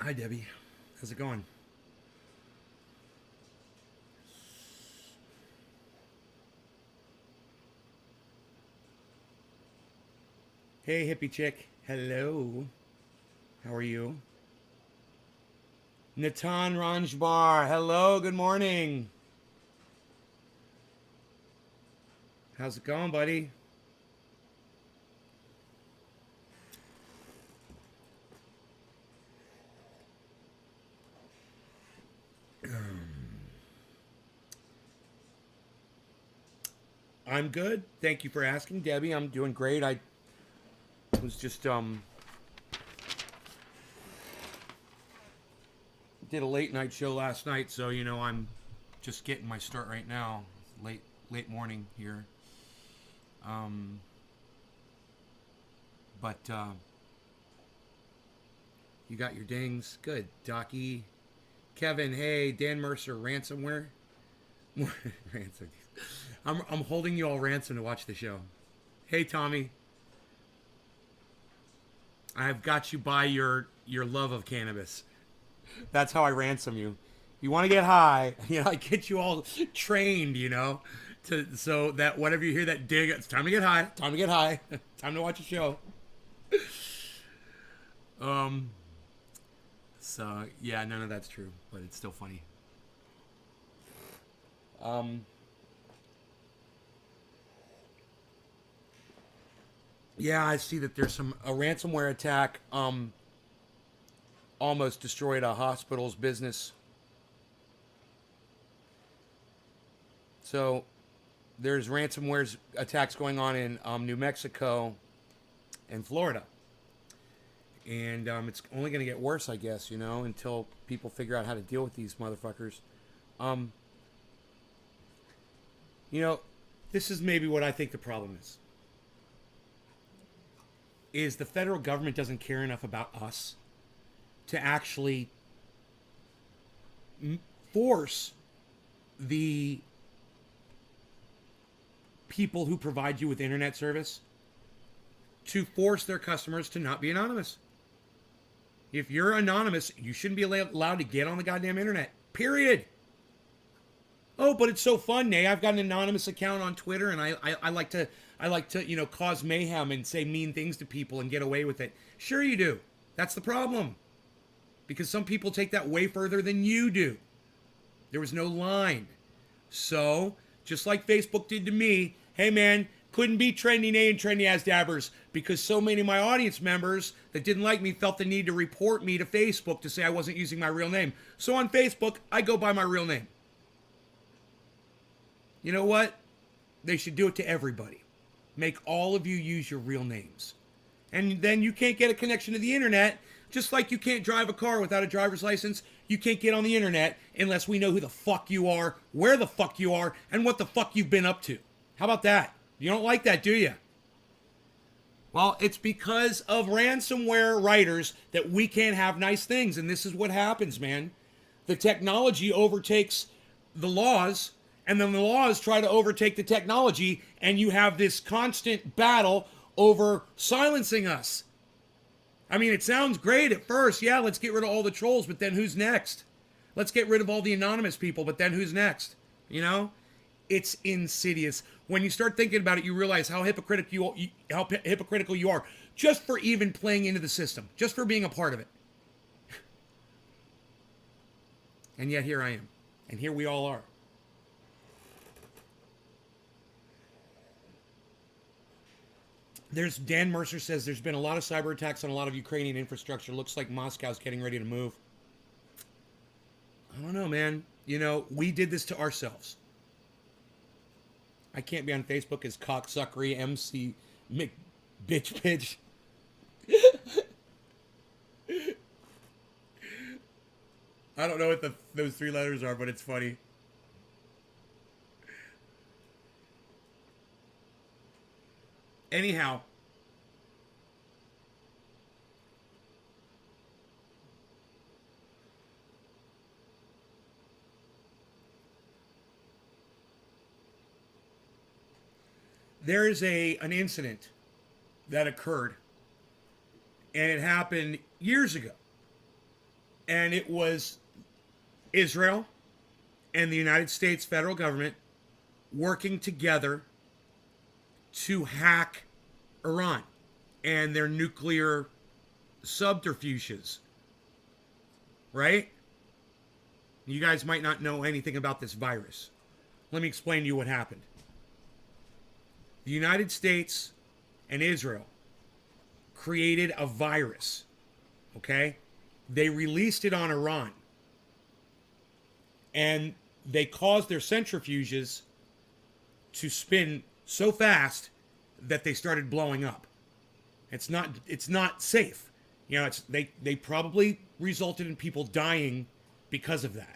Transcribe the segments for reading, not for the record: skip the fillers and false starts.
Hi, Debbie. How's it going? Hey, hippie chick. Hello. How are you? Natan Ranjbar. Hello. Good morning. How's it going, buddy? I'm good. Thank you for asking, Debbie. I'm doing great. I was just did a late night show last night, so I'm just getting my start right now. Late morning here. Um, but you got your dings. Good, Docky. Kevin, hey, Dan Mercer, ransomware. Ransom. I'm holding you all ransom to watch the show. Hey, Tommy, I've got you by your love of cannabis. That's how I ransom you. You want to get high, I get you all trained, to so that whatever you hear that dig, it's time to get high. Time to get high. Time to watch a show. Um. So yeah, none of that's true, but it's still funny. Um. Yeah, I see that there's a ransomware attack. Almost destroyed a hospital's business. So there's ransomware attacks going on in New Mexico and Florida, and it's only going to get worse, I guess. Until people figure out how to deal with these motherfuckers. Um, you know, this is maybe what I think the problem is the federal government doesn't care enough about us to actually force the people who provide you with internet service to force their customers to not be anonymous. If you're anonymous, you shouldn't be allowed to get on the goddamn internet. Period. Oh, but it's so fun, Nay. I've got an anonymous account on Twitter, and I like to cause mayhem and say mean things to people and get away with it. Sure, you do. That's the problem, because some people take that way further than you do. There was no line. So, just like Facebook did to me, hey man, couldn't be trending A and trendy as dabbers because so many of my audience members that didn't like me felt the need to report me to Facebook to say I wasn't using my real name. So on Facebook, I go by my real name. You know what? They should do it to everybody. Make all of you use your real names. And then you can't get a connection to the internet, just like you can't drive a car without a driver's license. You can't get on the internet unless we know who the fuck you are, where the fuck you are, and what the fuck you've been up to. How about that? You don't like that, do you? Well, it's because of ransomware writers that we can't have nice things. And this is what happens, man. The technology overtakes the laws, and then the laws try to overtake the technology, and you have this constant battle over silencing us. I mean, it sounds great at first. Yeah, let's get rid of all the trolls, but then who's next? Let's get rid of all the anonymous people, but then who's next? It's insidious. When you start thinking about it, you realize how hypocritical you are just for even playing into the system, just for being a part of it. And yet here I am, and here we all are. There's Dan Mercer says there's been a lot of cyber attacks on a lot of Ukrainian infrastructure. Looks like Moscow's getting ready to move. I don't know, man. We did this to ourselves. I can't be on Facebook as cocksuckery MC bitch bitch. I don't know what those three letters are, but it's funny. Anyhow, there is an incident that occurred, and it happened years ago. And it was Israel and the United States federal government working together to hack Iran and their nuclear subterfuges. Right? You guys might not know anything about this virus. Let me explain to you what happened. The United States and Israel created a virus. Okay? They released it on Iran. And they caused their centrifuges to spin so fast that they started blowing up. It's not safe. You know, they probably resulted in people dying because of that.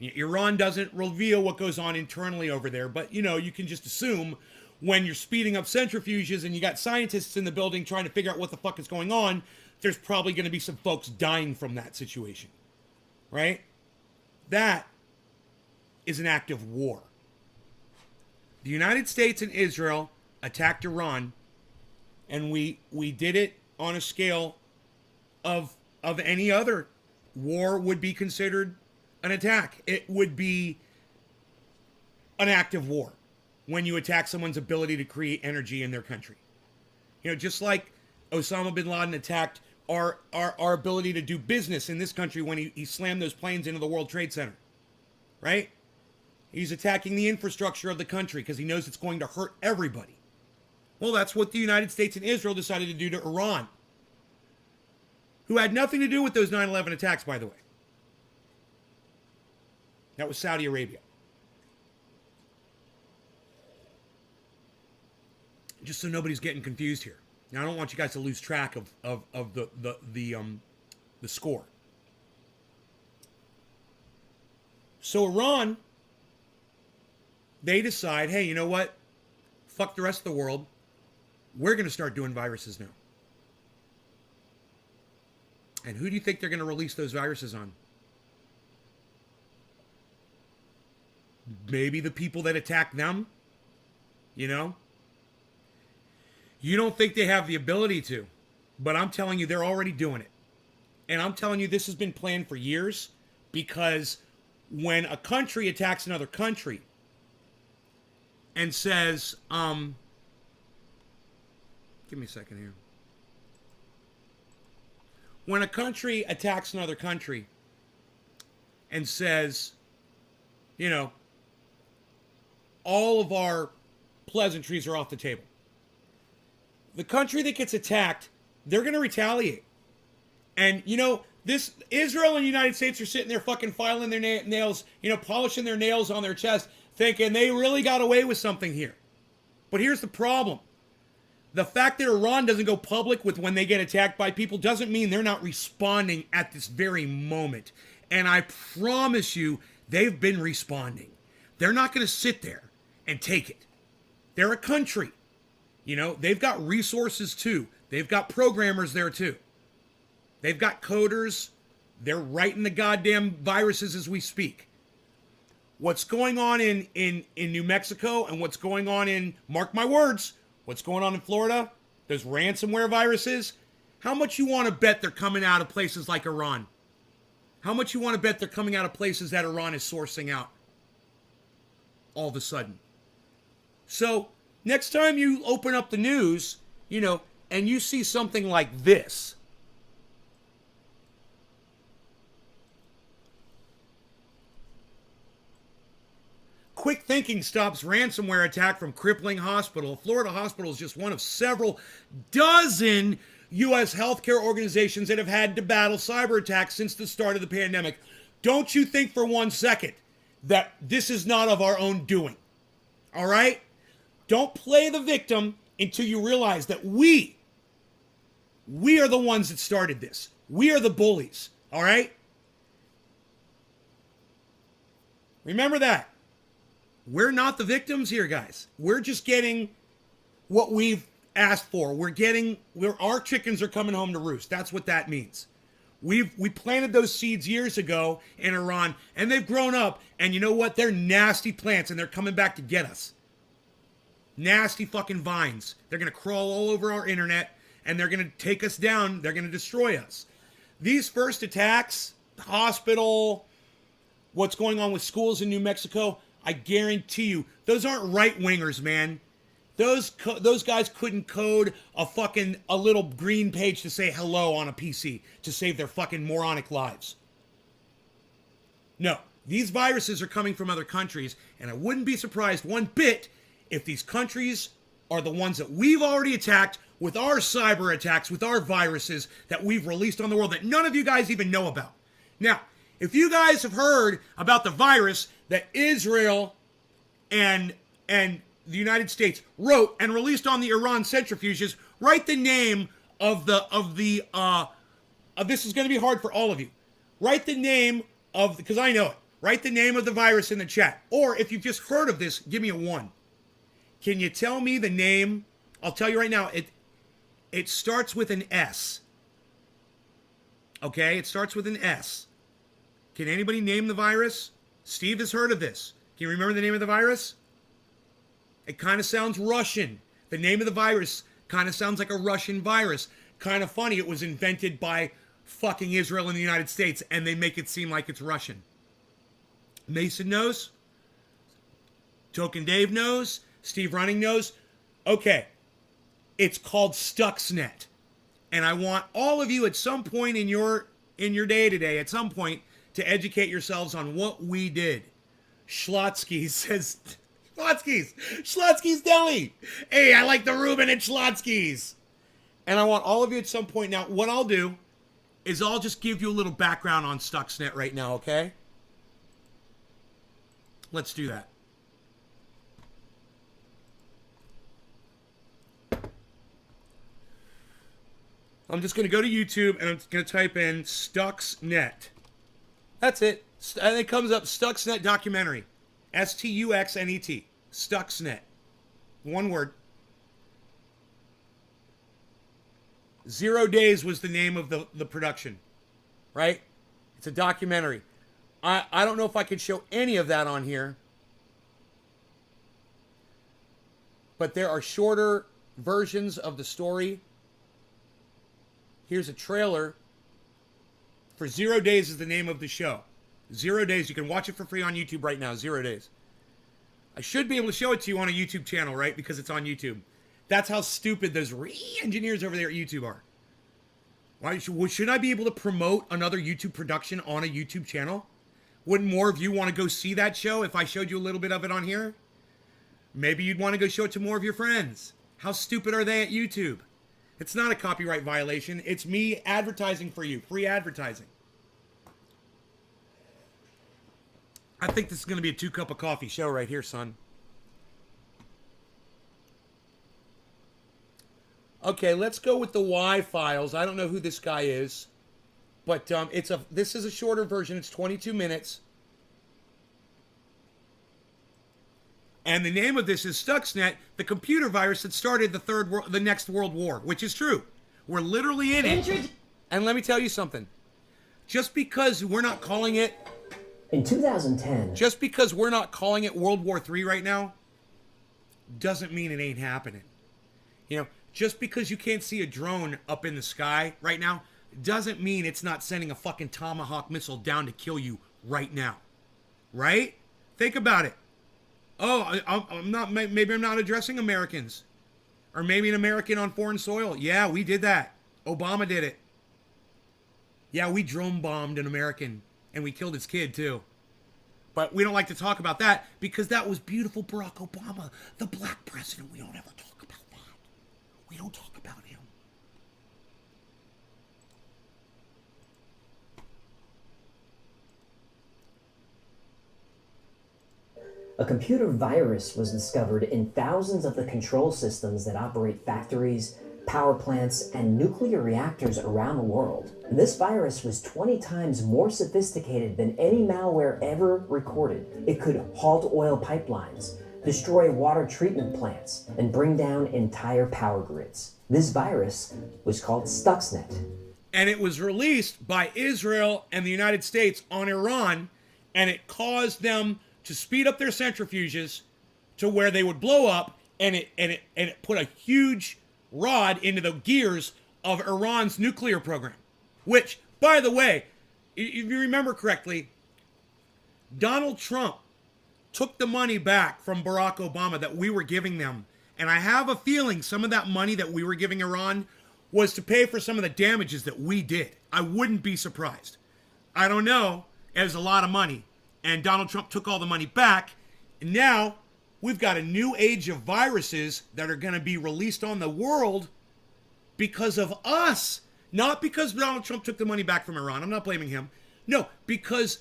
Iran doesn't reveal what goes on internally over there, but you know, you can just assume when you're speeding up centrifuges and you got scientists in the building trying to figure out what the fuck is going on, there's probably going to be some folks dying from that situation. Right? That is an act of war. The United States and Israel attacked Iran, and we did it on a scale of any other war would be considered an attack. It would be an act of war when you attack someone's ability to create energy in their country. You know, just like Osama bin Laden attacked our ability to do business in this country when he slammed those planes into the World Trade Center. Right? He's attacking the infrastructure of the country because he knows it's going to hurt everybody. Well, that's what the United States and Israel decided to do to Iran, who had nothing to do with those 9/11 attacks, by the way. That was Saudi Arabia. Just so nobody's getting confused here. Now, I don't want you guys to lose track of the score. So Iran, they decide, hey, you know what? Fuck the rest of the world. We're going to start doing viruses now. And who do you think they're going to release those viruses on? Maybe the people that attack them? You know? You don't think they have the ability to, but I'm telling you, they're already doing it. And I'm telling you, this has been planned for years, because when a country attacks another country and says, give me a second here. When a country attacks another country and says, you know, all of our pleasantries are off the table, the country that gets attacked, they're going to retaliate. And, you know, this Israel and the United States are sitting there fucking filing their nails, you know, polishing their nails on their chest, thinking they really got away with something here. But here's the problem. The fact that Iran doesn't go public with when they get attacked by people doesn't mean they're not responding at this very moment. And I promise you, they've been responding. They're not going to sit there and take it. They're a country. You know, they've got resources too. They've got programmers there too. They've got coders. They're writing the goddamn viruses as we speak. What's going on in New Mexico and what's going on in, mark my words, what's going on in Florida, those ransomware viruses, how much you want to bet they're coming out of places like Iran? How much you want to bet they're coming out of places that Iran is sourcing out all of a sudden? So next time you open up the news, you know, and you see something like this, quick thinking stops ransomware attack from crippling hospital. Florida hospital is just one of several dozen U.S. healthcare organizations that have had to battle cyber attacks since the start of the pandemic. Don't you think for one second that this is not of our own doing. All right? Don't play the victim until you realize that we are the ones that started this. We are the bullies. All right? Remember that. We're not the victims here, guys. We're just getting what we've asked for. Our chickens are coming home to roost. That's what that means. We planted those seeds years ago in Iran, and they've grown up, and you know what? They're nasty plants, and they're coming back to get us. Nasty fucking vines. They're going to crawl all over our internet, and they're going to take us down. They're going to destroy us. These first attacks, hospital, what's going on with schools in New Mexico, I guarantee you, those aren't right-wingers, man. Those guys couldn't code a little green page to say hello on a PC to save their fucking moronic lives. No, these viruses are coming from other countries, and I wouldn't be surprised one bit if these countries are the ones that we've already attacked with our cyber attacks, with our viruses that we've released on the world that none of you guys even know about. Now, if you guys have heard about the virus that Israel and the United States wrote and released on the Iran centrifuges, write the name of this is going to be hard for all of you. Write the name of, because I know it. Write the name of the virus in the chat. Or if you've just heard of this, give me a 1. Can you tell me the name? I'll tell you right now. It starts with an S. Okay, it starts with an S. Can anybody name the virus? Steve has heard of this. Can you remember the name of the virus? It kind of sounds Russian. The name of the virus kind of sounds like a Russian virus. Kind of funny, it was invented by fucking Israel and the United States, and they make it seem like it's Russian. Mason knows. Token Dave knows. Steve Running knows. Okay. It's called Stuxnet. And I want all of you at some point in your day today, at some point, to educate yourselves on what we did. Schlotsky says, Schlotsky's Deli. Hey, I like the Reuben at Schlotsky's. And I want all of you at some point now, what I'll do is I'll just give you a little background on Stuxnet right now, okay? Let's do that. I'm just going to go to YouTube and I'm going to type in Stuxnet. That's it. And it comes up Stuxnet documentary. Stuxnet. Stuxnet. One word. 0 Days was the name of the production. Right? It's a documentary. I don't know if I could show any of that on here. But there are shorter versions of the story. Here's a trailer for 0 Days is the name of the show. 0 Days. You can watch it for free on YouTube right now. 0 Days. I should be able to show it to you on a YouTube channel, right? Because it's on YouTube. That's how stupid those engineers over there at YouTube are. Why should I be able to promote another YouTube production on a YouTube channel? Wouldn't more of you want to go see that show if I showed you a little bit of it on here? Maybe you'd want to go show it to more of your friends. How stupid are they at YouTube? It's not a copyright violation. It's me advertising for you. Free advertising. I think this is going to be a 2-cup of coffee show right here, son. Okay, let's go with the Y files. I don't know who this guy is, but this is a shorter version. It's 22 minutes. And the name of this is Stuxnet, the computer virus that started the next World War, which is true. We're literally in it. And let me tell you something. Just because we're not calling it... In 2010... Just because we're not calling it World War III right now, doesn't mean it ain't happening. You know, just because you can't see a drone up in the sky right now, doesn't mean it's not sending a fucking Tomahawk missile down to kill you right now. Right? Think about it. Oh, maybe I'm not addressing Americans. Or maybe an American on foreign soil. Yeah, we did that. Obama did it. Yeah, we drone bombed an American. And we killed his kid, too. But we don't like to talk about that because that was beautiful Barack Obama, the black president. We don't ever talk about that. We don't talk about him. A computer virus was discovered in thousands of the control systems that operate factories, power plants, and nuclear reactors around the world. This virus was 20 times more sophisticated than any malware ever recorded. It could halt oil pipelines, destroy water treatment plants, and bring down entire power grids. This virus was called Stuxnet. And it was released by Israel and the United States on Iran, and it caused them to speed up their centrifuges to where they would blow up, and it put a huge rod into the gears of Iran's nuclear program. Which, by the way, if you remember correctly, Donald Trump took the money back from Barack Obama that we were giving them. And I have a feeling some of that money that we were giving Iran was to pay for some of the damages that we did. I wouldn't be surprised. I don't know. It was a lot of money. And Donald Trump took all the money back. And now we've got a new age of viruses that are going to be released on the world because of us. Not because Donald Trump took the money back from Iran. I'm not blaming him. No, because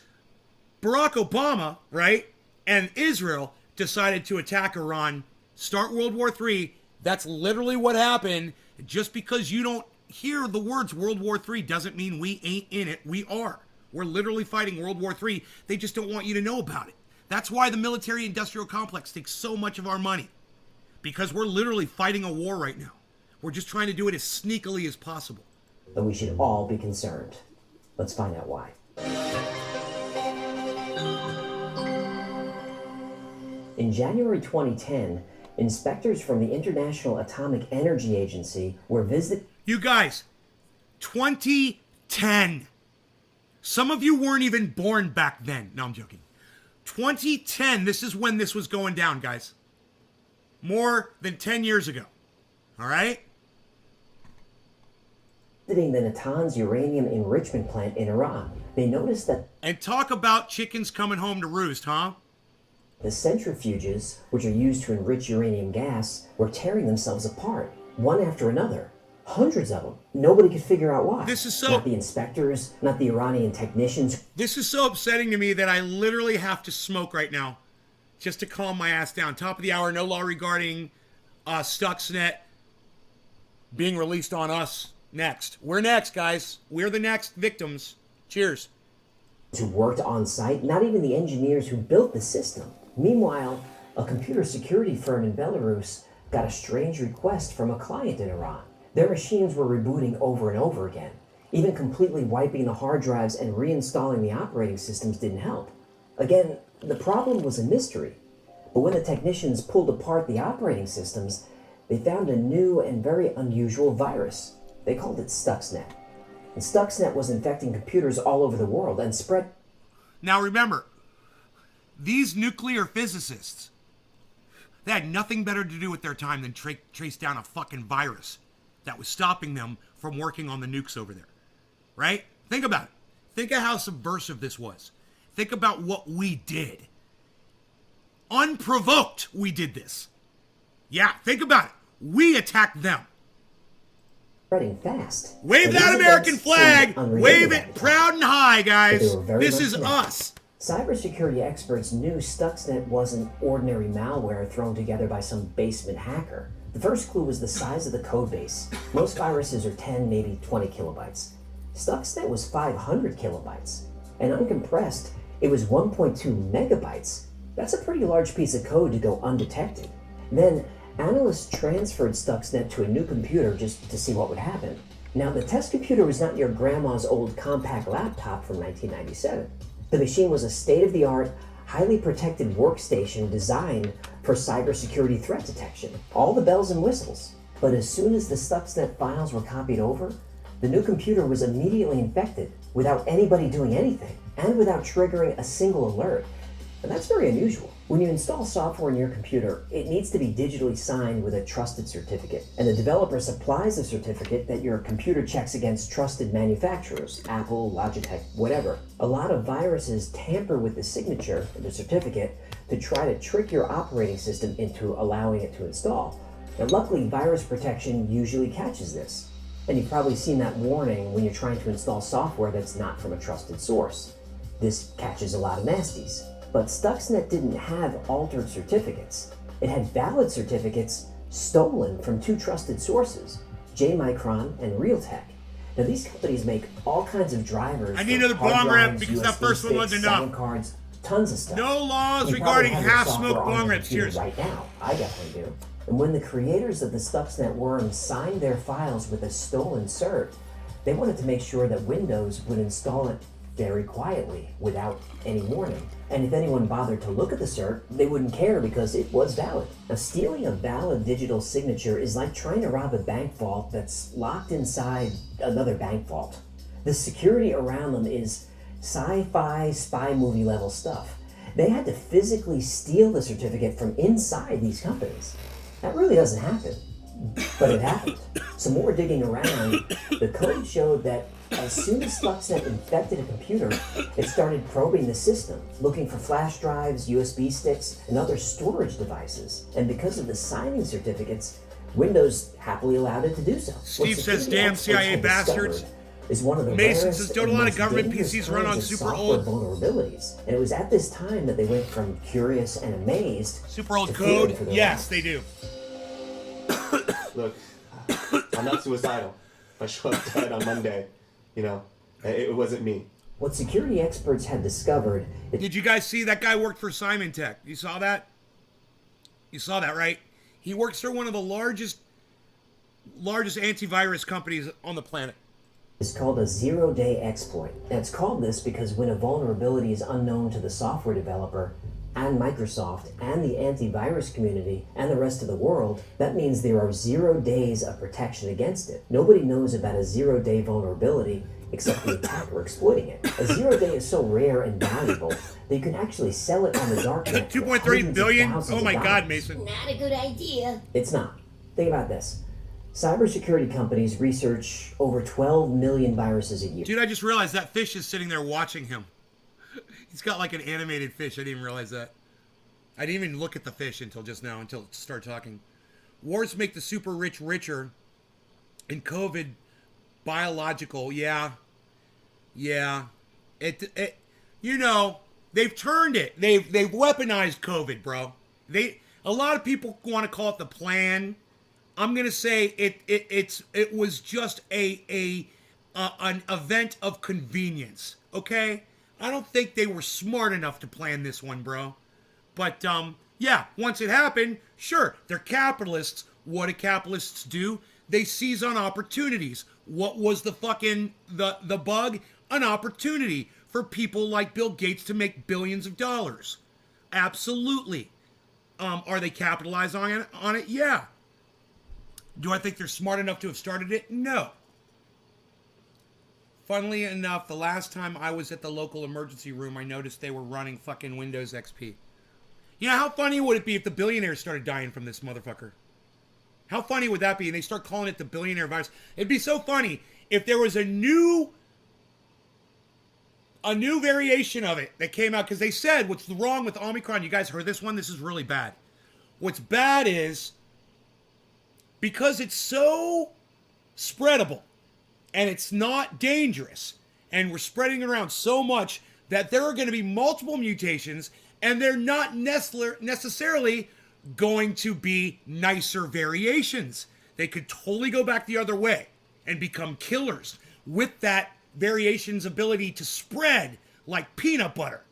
Barack Obama, right, and Israel decided to attack Iran, start World War III. That's literally what happened. Just because you don't hear the words World War III doesn't mean we ain't in it. We are. We're literally fighting World War III. They just don't want you to know about it. That's why the military-industrial complex takes so much of our money. Because we're literally fighting a war right now. We're just trying to do it as sneakily as possible. But we should all be concerned. Let's find out why. In January 2010, inspectors from the International Atomic Energy Agency were visited. You guys, 2010. Some of you weren't even born back then. No, I'm joking. 2010, this is when this was going down, guys. More than 10 years ago. All right? Visiting the Natanz uranium enrichment plant in Iran. They noticed that. And talk about chickens coming home to roost, huh? The centrifuges, which are used to enrich uranium gas, were tearing themselves apart, one after another. Hundreds of them. Nobody could figure out why. This is so... Not the inspectors, not the Iranian technicians. This is so upsetting to me that I literally have to smoke right now just to calm my ass down. Top of the hour, no law regarding Stuxnet being released on us next. We're next, guys. We're the next victims. Cheers. Who worked on site, not even the engineers who built the system. Meanwhile, a computer security firm in Belarus got a strange request from a client in Iran. Their machines were rebooting over and over again. Even completely wiping the hard drives and reinstalling the operating systems didn't help. Again, the problem was a mystery. But when the technicians pulled apart the operating systems, they found a new and very unusual virus. They called it Stuxnet. And Stuxnet was infecting computers all over the world and spread. Now remember, these nuclear physicists, they had nothing better to do with their time than trace down a fucking virus that was stopping them from working on the nukes over there. Right? Think about it. Think of how subversive this was. Think about what we did. Unprovoked, we did this. Yeah, think about it. We attacked them. Spreading fast. Wave that American flag! Wave it proud and high, guys! This is us! Cybersecurity experts knew Stuxnet wasn't ordinary malware thrown together by some basement hacker. The first clue was the size of the codebase. Most viruses are 10, maybe 20 kilobytes. Stuxnet was 500 kilobytes. And uncompressed, it was 1.2 megabytes. That's a pretty large piece of code to go undetected. Then, analysts transferred Stuxnet to a new computer just to see what would happen. Now, the test computer was not your grandma's old compact laptop from 1997. The machine was a state-of-the-art, highly protected workstation designed for cybersecurity threat detection. All the bells and whistles. But as soon as the Stuxnet files were copied over, the new computer was immediately infected without anybody doing anything and without triggering a single alert. And that's very unusual. When you install software in your computer, it needs to be digitally signed with a trusted certificate. And the developer supplies a certificate that your computer checks against trusted manufacturers, Apple, Logitech, whatever. A lot of viruses tamper with the signature, the certificate, to try to trick your operating system into allowing it to install. Now, luckily, virus protection usually catches this. And you've probably seen that warning when you're trying to install software that's not from a trusted source. This catches a lot of nasties. But Stuxnet didn't have altered certificates. It had valid certificates stolen from two trusted sources, J-Micron and Realtek. Now these companies make all kinds of drivers. I need another bong rip because that first one wasn't enough. Cards, tons of stuff. No laws regarding half-smoked bong rips. Cheers. Right now, I definitely do. And when the creators of the Stuxnet worm signed their files with a stolen cert, they wanted to make sure that Windows would install it very quietly, without any warning. And if anyone bothered to look at the cert, they wouldn't care because it was valid. Now, stealing a valid digital signature is like trying to rob a bank vault that's locked inside another bank vault. The security around them is sci-fi spy movie level stuff. They had to physically steal the certificate from inside these companies. That really doesn't happen, but it happened. Some more digging around, the code showed that as soon as Stuxnet infected a computer, it started probing the system, looking for flash drives, USB sticks, and other storage devices. And because of the signing certificates, Windows happily allowed it to do so. Steve says, damn CIA bastards. Is one of the Mason says, don't a lot of most government dangerous PCs run on kinds of super software old vulnerabilities. And it was at this time that they went from curious and amazed super old to fearing code? for their Yes, lives. they do. Look, I'm not suicidal. If I show up dead on Monday, you know, it wasn't me. What security experts had discovered is Did you guys see that guy worked for Simon Tech? You saw that? You saw that, right? He works for one of the largest antivirus companies on the planet. called a zero-day exploit. And it's called this because when a vulnerability is unknown to the software developer and Microsoft and the antivirus community and the rest of the world, that means there are 0 days of protection against it. Nobody knows about a zero-day vulnerability except the attacker exploiting it. A 0 day is so rare and valuable that you can actually sell it on the dark net. 2.3 billion? Oh my God, Mason. Not a good idea. It's not. Think about this. Cybersecurity companies research over 12 million viruses a year. Dude, I just realized that fish is sitting there watching him. He's got like an animated fish. I didn't even realize that. I didn't even look at the fish until just now, until it started talking. Wars make the super rich richer. And COVID biological. Yeah. It you know, they've turned it. They've weaponized COVID, bro. A lot of people want to call it the plan. I'm gonna say it was just an event of convenience. Okay, I don't think they were smart enough to plan this one, bro. But yeah, once it happened, sure, they're capitalists. What do capitalists do? They seize on opportunities. What was the fucking the bug? An opportunity for people like Bill Gates to make billions of dollars. Absolutely. Are they capitalized on it? Yeah. Do I think they're smart enough to have started it? No. Funnily enough, the last time I was at the local emergency room, I noticed they were running fucking Windows XP. You know, how funny would it be if the billionaires started dying from this motherfucker? How funny would that be? And they start calling it the billionaire virus. It'd be so funny if there was a new variation of it that came out, because they said what's wrong with Omicron. You guys heard this one? This is really bad. What's bad is because it's so spreadable and it's not dangerous and we're spreading it around so much that there are going to be multiple mutations and they're not necessarily going to be nicer variations. They could totally go back the other way and become killers with that variation's ability to spread like peanut butter.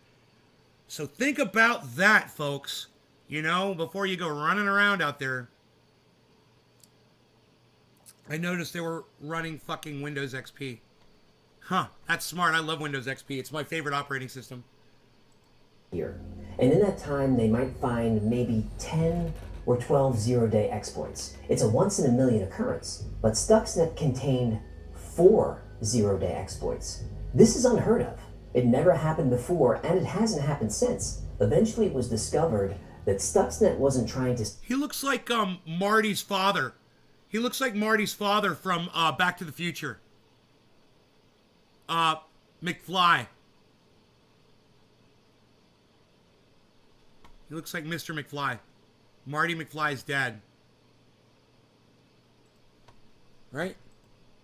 So think about that, folks. You know, before you go running around out there. I noticed they were running fucking Windows XP. Huh, that's smart. I love Windows XP. It's my favorite operating system. Here. And in that time, they might find maybe 10 or 12 zero-day exploits. It's a once-in-a-million occurrence, but Stuxnet contained 4 zero-day exploits. This is unheard of. It never happened before, and it hasn't happened since. Eventually, it was discovered that Stuxnet wasn't trying to... He looks like Marty's father. He looks like Marty's father from Back to the Future. McFly. He looks like Mr. McFly. Marty McFly's dad. Right?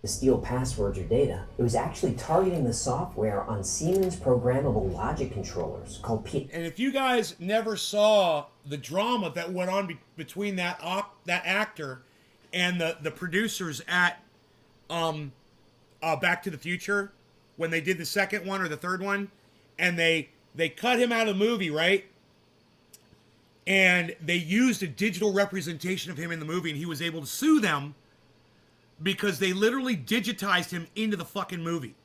to steal passwords or data. It was actually targeting the software on Siemens programmable logic controllers called P. And if you guys never saw the drama that went on between that actor and the producers at Back to the Future, when they did the second one or the third one, and they cut him out of the movie, right? And they used a digital representation of him in the movie, and he was able to sue them because they literally digitized him into the fucking movie.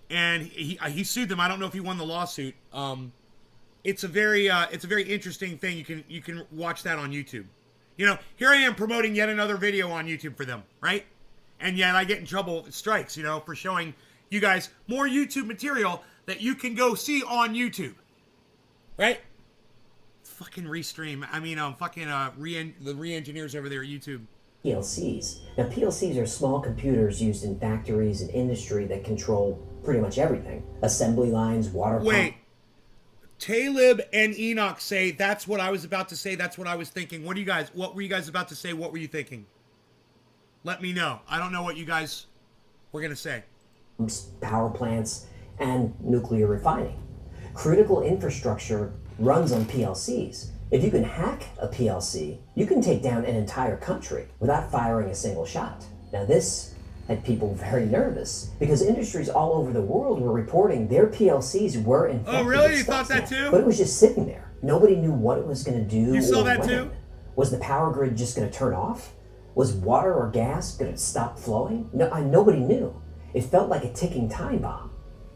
And he sued them. I don't know if he won the lawsuit. It's a very interesting thing. You can watch that on YouTube. You know, here I am promoting yet another video on YouTube for them, right? And yet I get in trouble with strikes, you know, for showing you guys more YouTube material that you can go see on YouTube. Right? Fucking Restream. I mean, the re-engineers over there at YouTube. PLCs. Now, PLCs are small computers used in factories and industry that control pretty much everything. Assembly lines, water pumps. Wait. Talib and Enoch say, that's what I was about to say, that's what I was thinking. What were you guys about to say? What were you thinking? Let me know. I don't know what you guys were going to say. Power plants, and nuclear refining. Critical infrastructure runs on PLCs. If you can hack a PLC, you can take down an entire country without firing a single shot. Now this had people very nervous because industries all over the world were reporting their PLCs were infected. Oh really? with You thought that Stuxnet, too? But it was just sitting there. Nobody knew what it was going to do. You saw or that when. too? Was the power grid just going to turn off? Was water or gas going to stop flowing? No, nobody knew. It felt like a ticking time bomb.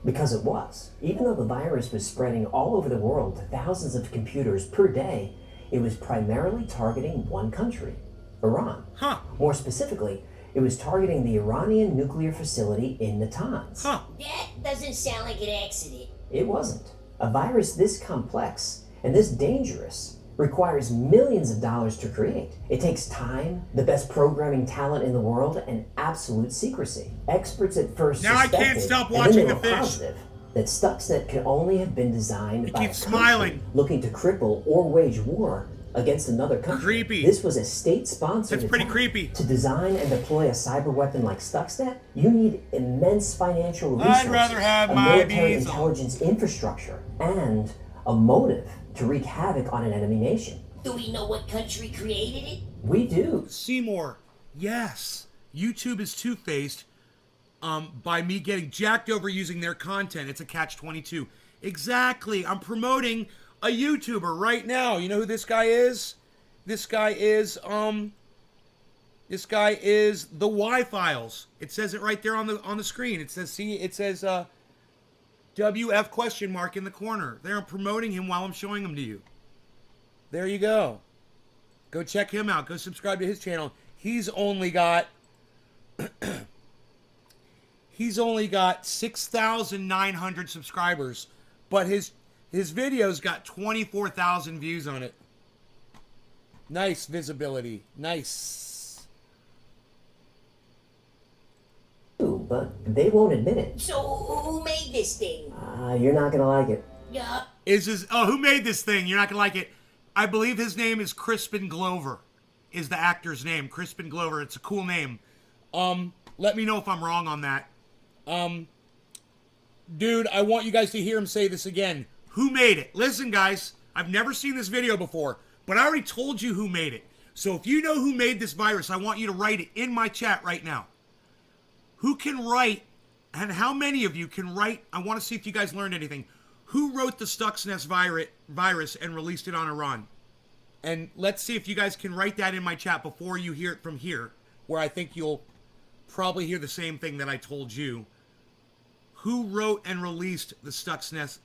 Because it was. Even though the virus was spreading all over the world to thousands of computers per day, it was primarily targeting one country, Iran. Huh. More specifically, it was targeting the Iranian nuclear facility in Natanz. Huh. That doesn't sound like an accident. It wasn't. A virus this complex and this dangerous requires millions of dollars to create. It takes time, the best programming talent in the world, and absolute secrecy. Experts at first Now I suspected, can't stop and watching then they the were fish. positive, that Stuxnet could only have been designed by a keeps country smiling. looking to cripple or wage war against another country. Creepy. This was a state-sponsored That's pretty attack. creepy. To design and deploy a cyber weapon like Stuxnet, you need immense financial resources, I'd rather have a my military diesel. intelligence infrastructure, and a motive to wreak havoc on an enemy nation. Do we know what country created it? We do. Seymour, yes. YouTube is two-faced by me getting jacked over using their content. It's a catch-22. Exactly. I'm promoting a YouTuber right now. You know who this guy is? This guy is the Y-Files. It says it right there on the screen. It says WF question mark in the corner. There, I'm promoting him while I'm showing him to you. There you go. Go check him out. Go subscribe to his channel. He's only got 6,900 subscribers, but his video's got 24,000 views on it. Nice visibility. Nice. But they won't admit it. So who made this thing? You're not gonna like it. Yeah. Who made this thing? You're not gonna like it. I believe his name is Crispin Glover. Is the actor's name Crispin Glover? It's a cool name. Let me know if I'm wrong on that. Dude, I want you guys to hear him say this again. Who made it? Listen, guys, I've never seen this video before, but I already told you who made it. So if you know who made this virus, I want you to write it in my chat right now. Who can write, and how many of you can write? I want to see if you guys learned anything. Who wrote the Stuxnet virus and released it on Iran? And let's see if you guys can write that in my chat before you hear it from here, where I think you'll probably hear the same thing that I told you. Who wrote and released the Stuxnet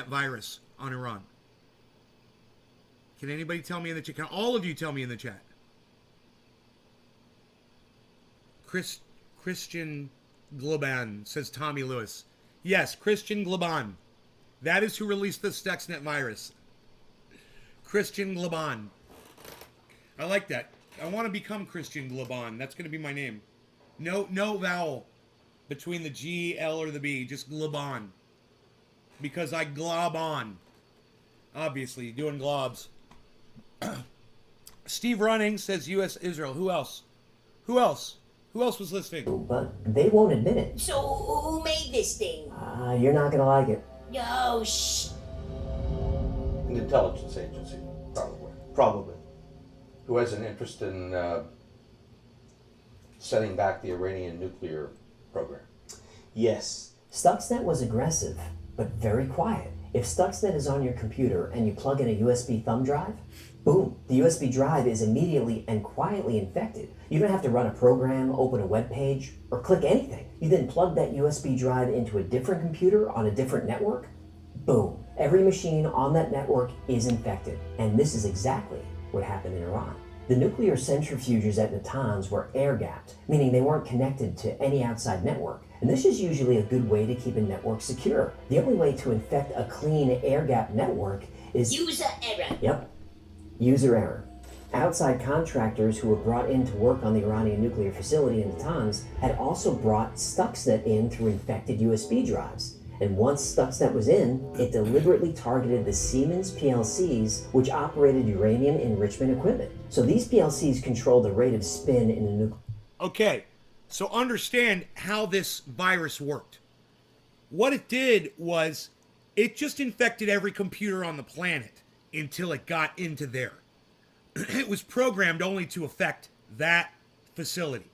virus on Iran? Can anybody tell me in the chat? Can all of you tell me in the chat? Christian Globan, says Tommy Lewis. Yes, Christian Globan. That is who released the Stuxnet virus. Christian Globan. I like that. I want to become Christian Globan. That's going to be my name. No vowel between the G, L, or the B. Just Globan. Because I glob on. Obviously, doing globs. Steve Running says U.S. Israel. Who else? Who else was listening? But they won't admit it. So who made this thing? You're not gonna like it. Oh, shh. An intelligence agency, probably, who has an interest in setting back the Iranian nuclear program. Yes. Stuxnet was aggressive, but very quiet. If Stuxnet is on your computer and you plug in a USB thumb drive, boom, the USB drive is immediately and quietly infected. You don't have to run a program, open a web page, or click anything. You then plug that USB drive into a different computer on a different network. Boom. Every machine on that network is infected. And this is exactly what happened in Iran. The nuclear centrifuges at Natanz were air-gapped, meaning they weren't connected to any outside network. And this is usually a good way to keep a network secure. The only way to infect a clean air-gapped network is... User error. Yep. User error. Outside contractors who were brought in to work on the Iranian nuclear facility in Natanz had also brought Stuxnet in through infected USB drives. And once Stuxnet was in, it deliberately targeted the Siemens PLCs, which operated uranium enrichment equipment. So these PLCs control the rate of spin in a nuclear... Okay, so understand how this virus worked. What it did was it just infected every computer on the planet until it got into there. It was programmed only to affect that facility.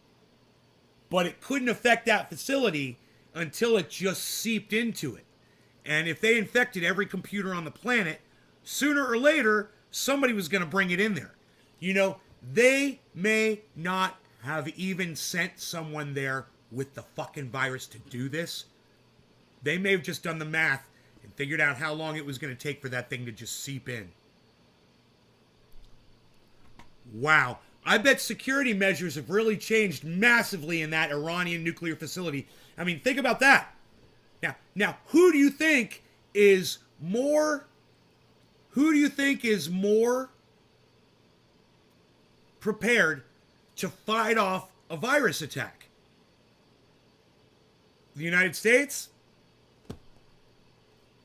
But it couldn't affect that facility until it just seeped into it. And if they infected every computer on the planet, sooner or later, somebody was going to bring it in there. You know, they may not have even sent someone there with the fucking virus to do this. They may have just done the math and figured out how long it was going to take for that thing to just seep in. Wow. I bet security measures have really changed massively in that Iranian nuclear facility. I mean, think about that. Now, who do you think is more prepared to fight off a virus attack? The United States?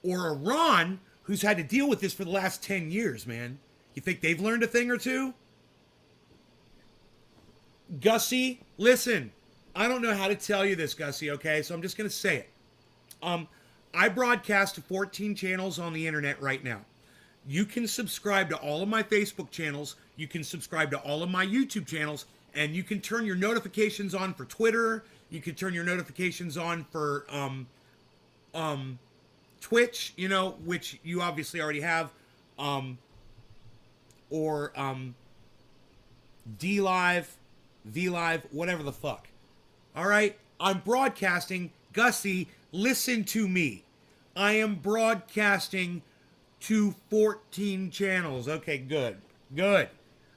Or Iran, who's had to deal with this for the last 10 years, man? You think they've learned a thing or two? Gussie, listen, I don't know how to tell you this, Gussie, okay? So I'm just going to say it. I broadcast to 14 channels on the internet right now. You can subscribe to all of my Facebook channels. You can subscribe to all of my YouTube channels. And you can turn your notifications on for Twitter. You can turn your notifications on for Twitch, you know, which you obviously already have. Or D-Live. V-Live, whatever the fuck. All right? I'm broadcasting. Gussie, listen to me. I am broadcasting to 14 channels. Okay, good. Good.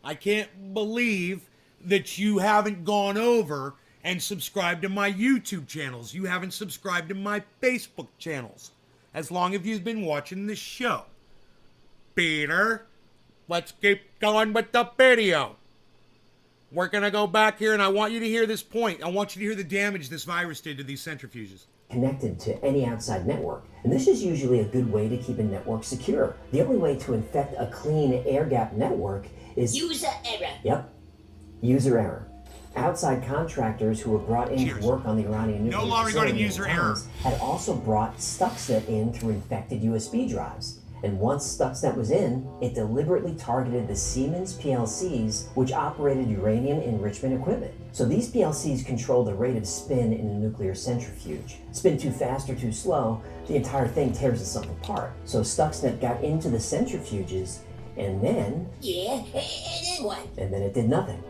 I can't believe that you haven't gone over and subscribed to my YouTube channels. You haven't subscribed to my Facebook channels. As long as you've been watching this show. Peter, let's keep going with the video. We're going to go back here, and I want you to hear this point. I want you to hear the damage this virus did to these centrifuges. Connected to any outside network. And this is usually a good way to keep a network secure. The only way to infect a clean air-gapped network is... User error. Yep. User error. Outside contractors who were brought in to work on the Iranian nuclear facility user error had also brought Stuxnet in through infected USB drives. And once Stuxnet was in, it deliberately targeted the Siemens PLCs, which operated uranium enrichment equipment. So these PLCs control the rate of spin in a nuclear centrifuge. Spin too fast or too slow, the entire thing tears itself apart. So Stuxnet got into the centrifuges, and then... Yeah, and then what? And then it did nothing.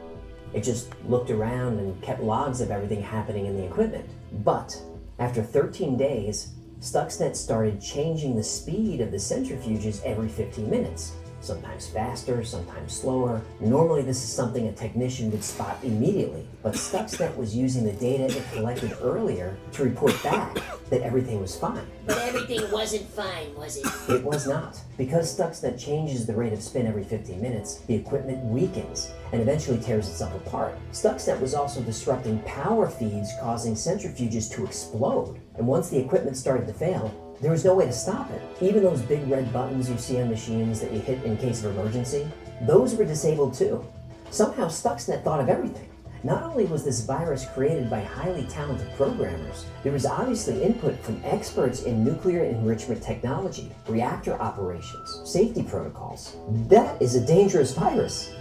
It just looked around and kept logs of everything happening in the equipment. But after 13 days, Stuxnet started changing the speed of the centrifuges every 15 minutes. Sometimes faster, sometimes slower. Normally this is something a technician would spot immediately, but Stuxnet was using the data it collected earlier to report back that everything was fine. But everything wasn't fine, was it? It was not. Because Stuxnet changes the rate of spin every 15 minutes, the equipment weakens and eventually tears itself apart. Stuxnet was also disrupting power feeds, causing centrifuges to explode. And once the equipment started to fail, there was no way to stop it. Even those big red buttons you see on machines that you hit in case of emergency, those were disabled too. Somehow Stuxnet thought of everything. Not only was this virus created by highly talented programmers, there was obviously input from experts in nuclear enrichment technology, reactor operations, safety protocols. That is a dangerous virus.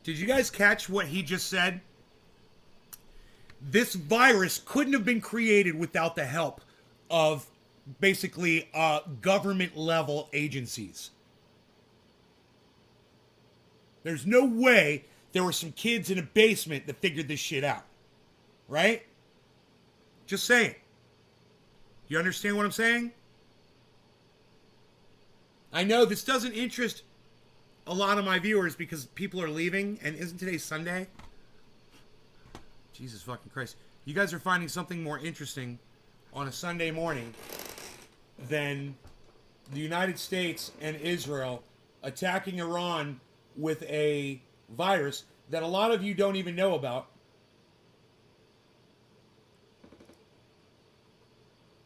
Did you guys catch what he just said? This virus couldn't have been created without the help of basically government level agencies. There's no way there were some kids in a basement that figured this shit out. Right? Just saying. You understand what I'm saying? I know this doesn't interest a lot of my viewers, because people are leaving, and isn't today Sunday? Jesus fucking Christ. You guys are finding something more interesting on a Sunday morning than the United States and Israel attacking Iran with a virus that a lot of you don't even know about.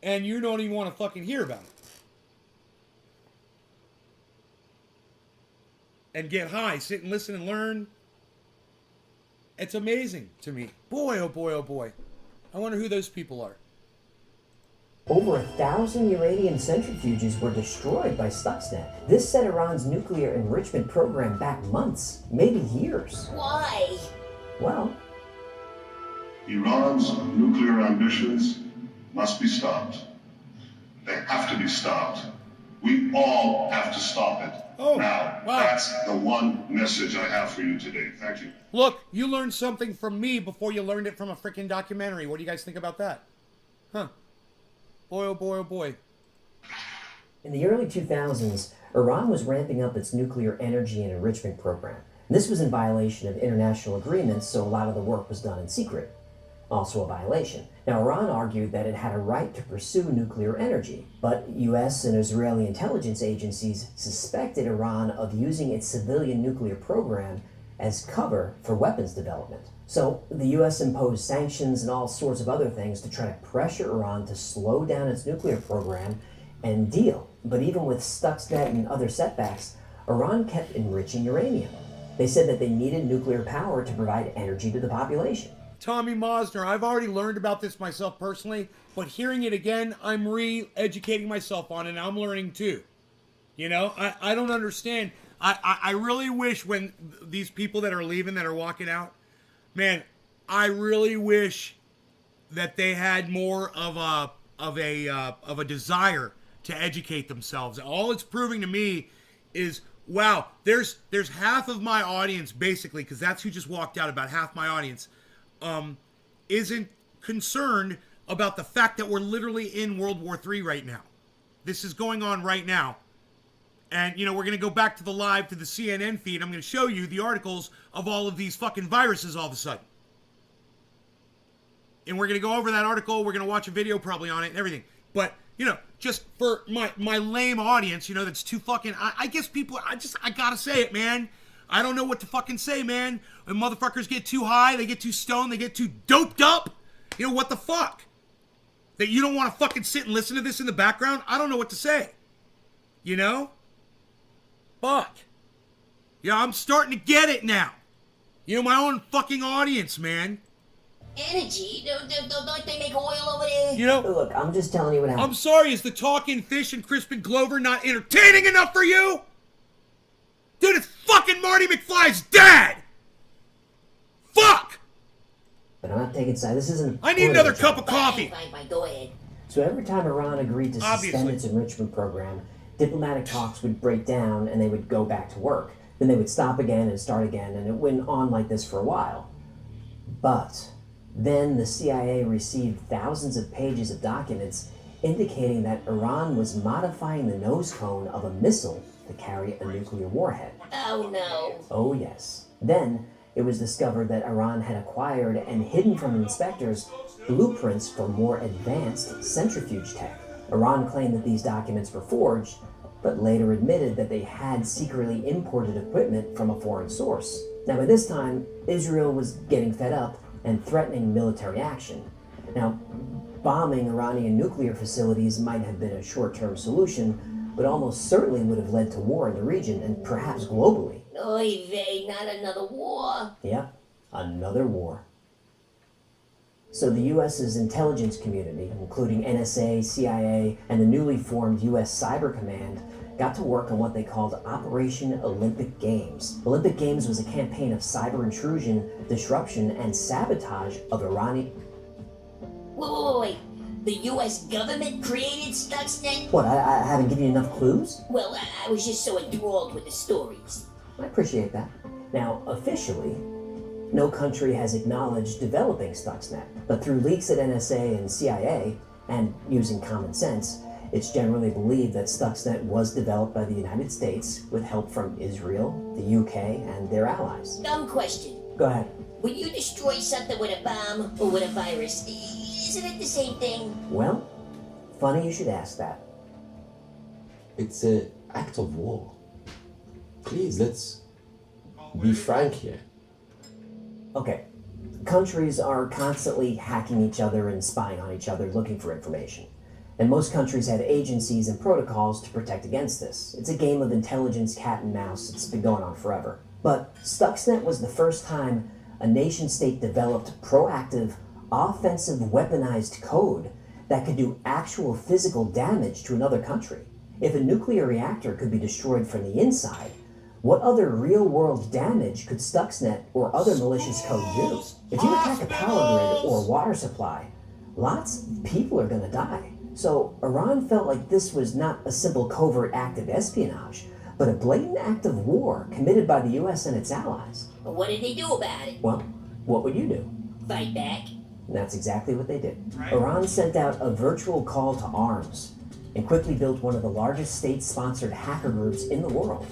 And you don't even want to fucking hear about it. And get high, sit and listen and learn. It's amazing to me. Boy, oh boy, oh boy. I wonder who those people are. Over 1,000 uranium centrifuges were destroyed by Stuxnet. This set Iran's nuclear enrichment program back months, maybe years. Why? Well, Iran's nuclear ambitions must be stopped. They have to be stopped. We all have to stop it. Oh, now, wow. That's the one message I have for you today. Thank you. Look, you learned something from me before you learned it from a freaking documentary. What do you guys think about that? Huh. Boy, oh boy, oh boy. in the early 2000s, Iran was ramping up its nuclear energy and enrichment program. This was in violation of international agreements, so a lot of the work was done in secret. Also a violation. Now, Iran argued that it had a right to pursue nuclear energy, but U.S. and Israeli intelligence agencies suspected Iran of using its civilian nuclear program as cover for weapons development. So the U.S. imposed sanctions and all sorts of other things to try to pressure Iran to slow down its nuclear program and deal. But even with Stuxnet and other setbacks, Iran kept enriching uranium. They said that they needed nuclear power to provide energy to the population. Tommy Mosner, I've already learned about this myself personally, but hearing it again, I'm re-educating myself on it, and I'm learning too. You know, I don't understand. I really wish when these people that are leaving, that are walking out, man, I really wish that they had more of a desire to educate themselves. All it's proving to me is, wow, there's half of my audience, basically, because that's who just walked out, about half my audience, isn't concerned about the fact that we're literally in World War III right now. This is going on right now. And, you know, we're going to go back to the live, to the CNN feed. I'm going to show you the articles of all of these fucking viruses all of a sudden. And we're going to go over that article. We're going to watch a video probably on it and everything. But, you know, just for my lame audience, you know, that's too fucking... I guess people... I gotta say it, man. I don't know what to fucking say, man. When motherfuckers get too high, they get too stoned, they get too doped up. You know, what the fuck? That you don't want to fucking sit and listen to this in the background? I don't know what to say. You know? Fuck. Yeah, I'm starting to get it now. You know, my own fucking audience, man. Energy? Don't they make oil over there? You know? Look, I'm just telling you what happened. I'm sorry, is the Talking Fish and Crispin Glover not entertaining enough for you? Dude, it's fucking Marty McFly's dad! Fuck! But I'm not taking sides. This isn't... I need another cup of coffee. Fine, go ahead. So every time Iran agreed to suspend Obviously. its enrichment program, diplomatic talks would break down and they would go back to work. Then they would stop again and start again, and it went on like this for a while. But then the CIA received thousands of pages of documents indicating that Iran was modifying the nose cone of a missile to carry a nuclear warhead. Oh no. Oh yes. Then it was discovered that Iran had acquired and hidden from inspectors blueprints for more advanced centrifuge tech. Iran claimed that these documents were forged, but later admitted that they had secretly imported equipment from a foreign source. Now by this time, Israel was getting fed up and threatening military action. Now, bombing Iranian nuclear facilities might have been a short-term solution, but almost certainly would have led to war in the region and perhaps globally. Oy vey, not another war. Yep, another war. So the U.S.'s intelligence community, including NSA, CIA, and the newly formed U.S. Cyber Command, got to work on what they called Operation Olympic Games. Olympic Games was a campaign of cyber intrusion, disruption, and sabotage of Iranian... Wait. The U.S. government created Stuxnet? What, I haven't given you enough clues? Well, I was just so enthralled with the stories. I appreciate that. Now, officially, no country has acknowledged developing Stuxnet, but through leaks at NSA and CIA, and using common sense, It's generally believed that Stuxnet was developed by the United States with help from Israel, the UK, and their allies. Dumb question. Go ahead. When you destroy something with a bomb or with a virus, isn't it the same thing? Well, funny you should ask that. It's an act of war. Please, let's be frank here. Okay, countries are constantly hacking each other and spying on each other looking for information. And most countries have agencies and protocols to protect against this. It's a game of intelligence cat and mouse. It's been going on forever. But Stuxnet was the first time a nation state developed proactive, offensive weaponized code that could do actual physical damage to another country. If a nuclear reactor could be destroyed from the inside, what other real-world damage could Stuxnet or other malicious code do? If you attack a power grid or water supply, lots of people are going to die. So Iran felt like this was not a simple covert act of espionage, but a blatant act of war committed by the US and its allies. But what did they do about it? Well, what would you do? Fight back? And that's exactly what they did. Iran sent out a virtual call to arms and quickly built one of the largest state-sponsored hacker groups in the world.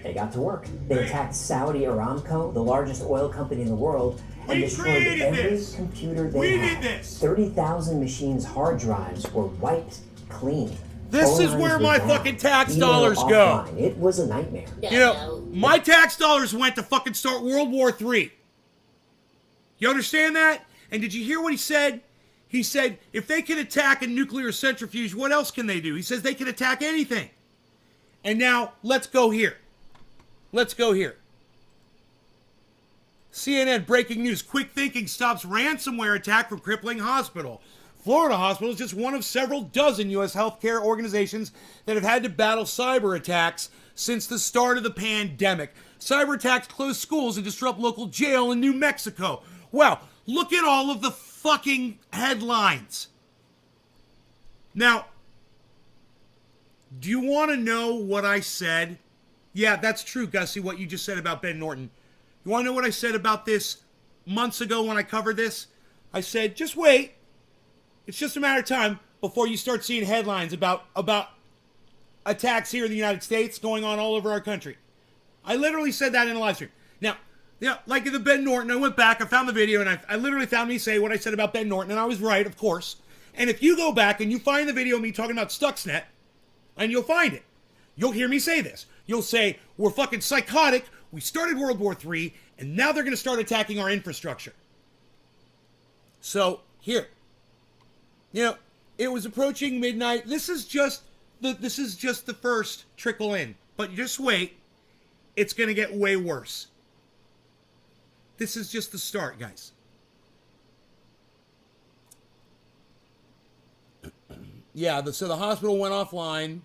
They got to work. They attacked Saudi Aramco, the largest oil company in the world, and destroyed every computer they had. 30,000 machines' hard drives were wiped clean. This is Phone where lines my were down. fucking tax Email dollars go. offline. It was a nightmare. You know, my tax dollars went to fucking start World War III. You understand that? And did you hear what he said? He said, if they can attack a nuclear centrifuge, what else can they do? He says they can attack anything. And now, let's go here. Let's go here. CNN breaking news. Quick thinking stops ransomware attack from crippling hospital. Florida Hospital is just one of several dozen U.S. healthcare organizations that have had to battle cyber attacks since the start of the pandemic. Cyber attacks close schools and disrupt local jail in New Mexico. Wow, look at all of the fucking headlines. Now, do you want to know what I said? Yeah, that's true, Gussie, what you just said about Ben Norton. You want to know what I said about this months ago when I covered this? I said, just wait. It's just a matter of time before you start seeing headlines about attacks here in the United States going on all over our country. I literally said that in a live stream. Now, like in the Ben Norton, I went back, I found the video, and I literally found me say what I said about Ben Norton, and I was right, of course. And if you go back and you find the video of me talking about Stuxnet, and you'll find it, you'll hear me say this. You'll say, we're fucking psychotic, we started World War III, and now they're going to start attacking our infrastructure. So, here. You know, it was approaching midnight. This is just the first trickle in. But just wait. It's going to get way worse. This is just the start, guys. Yeah, so the hospital went offline.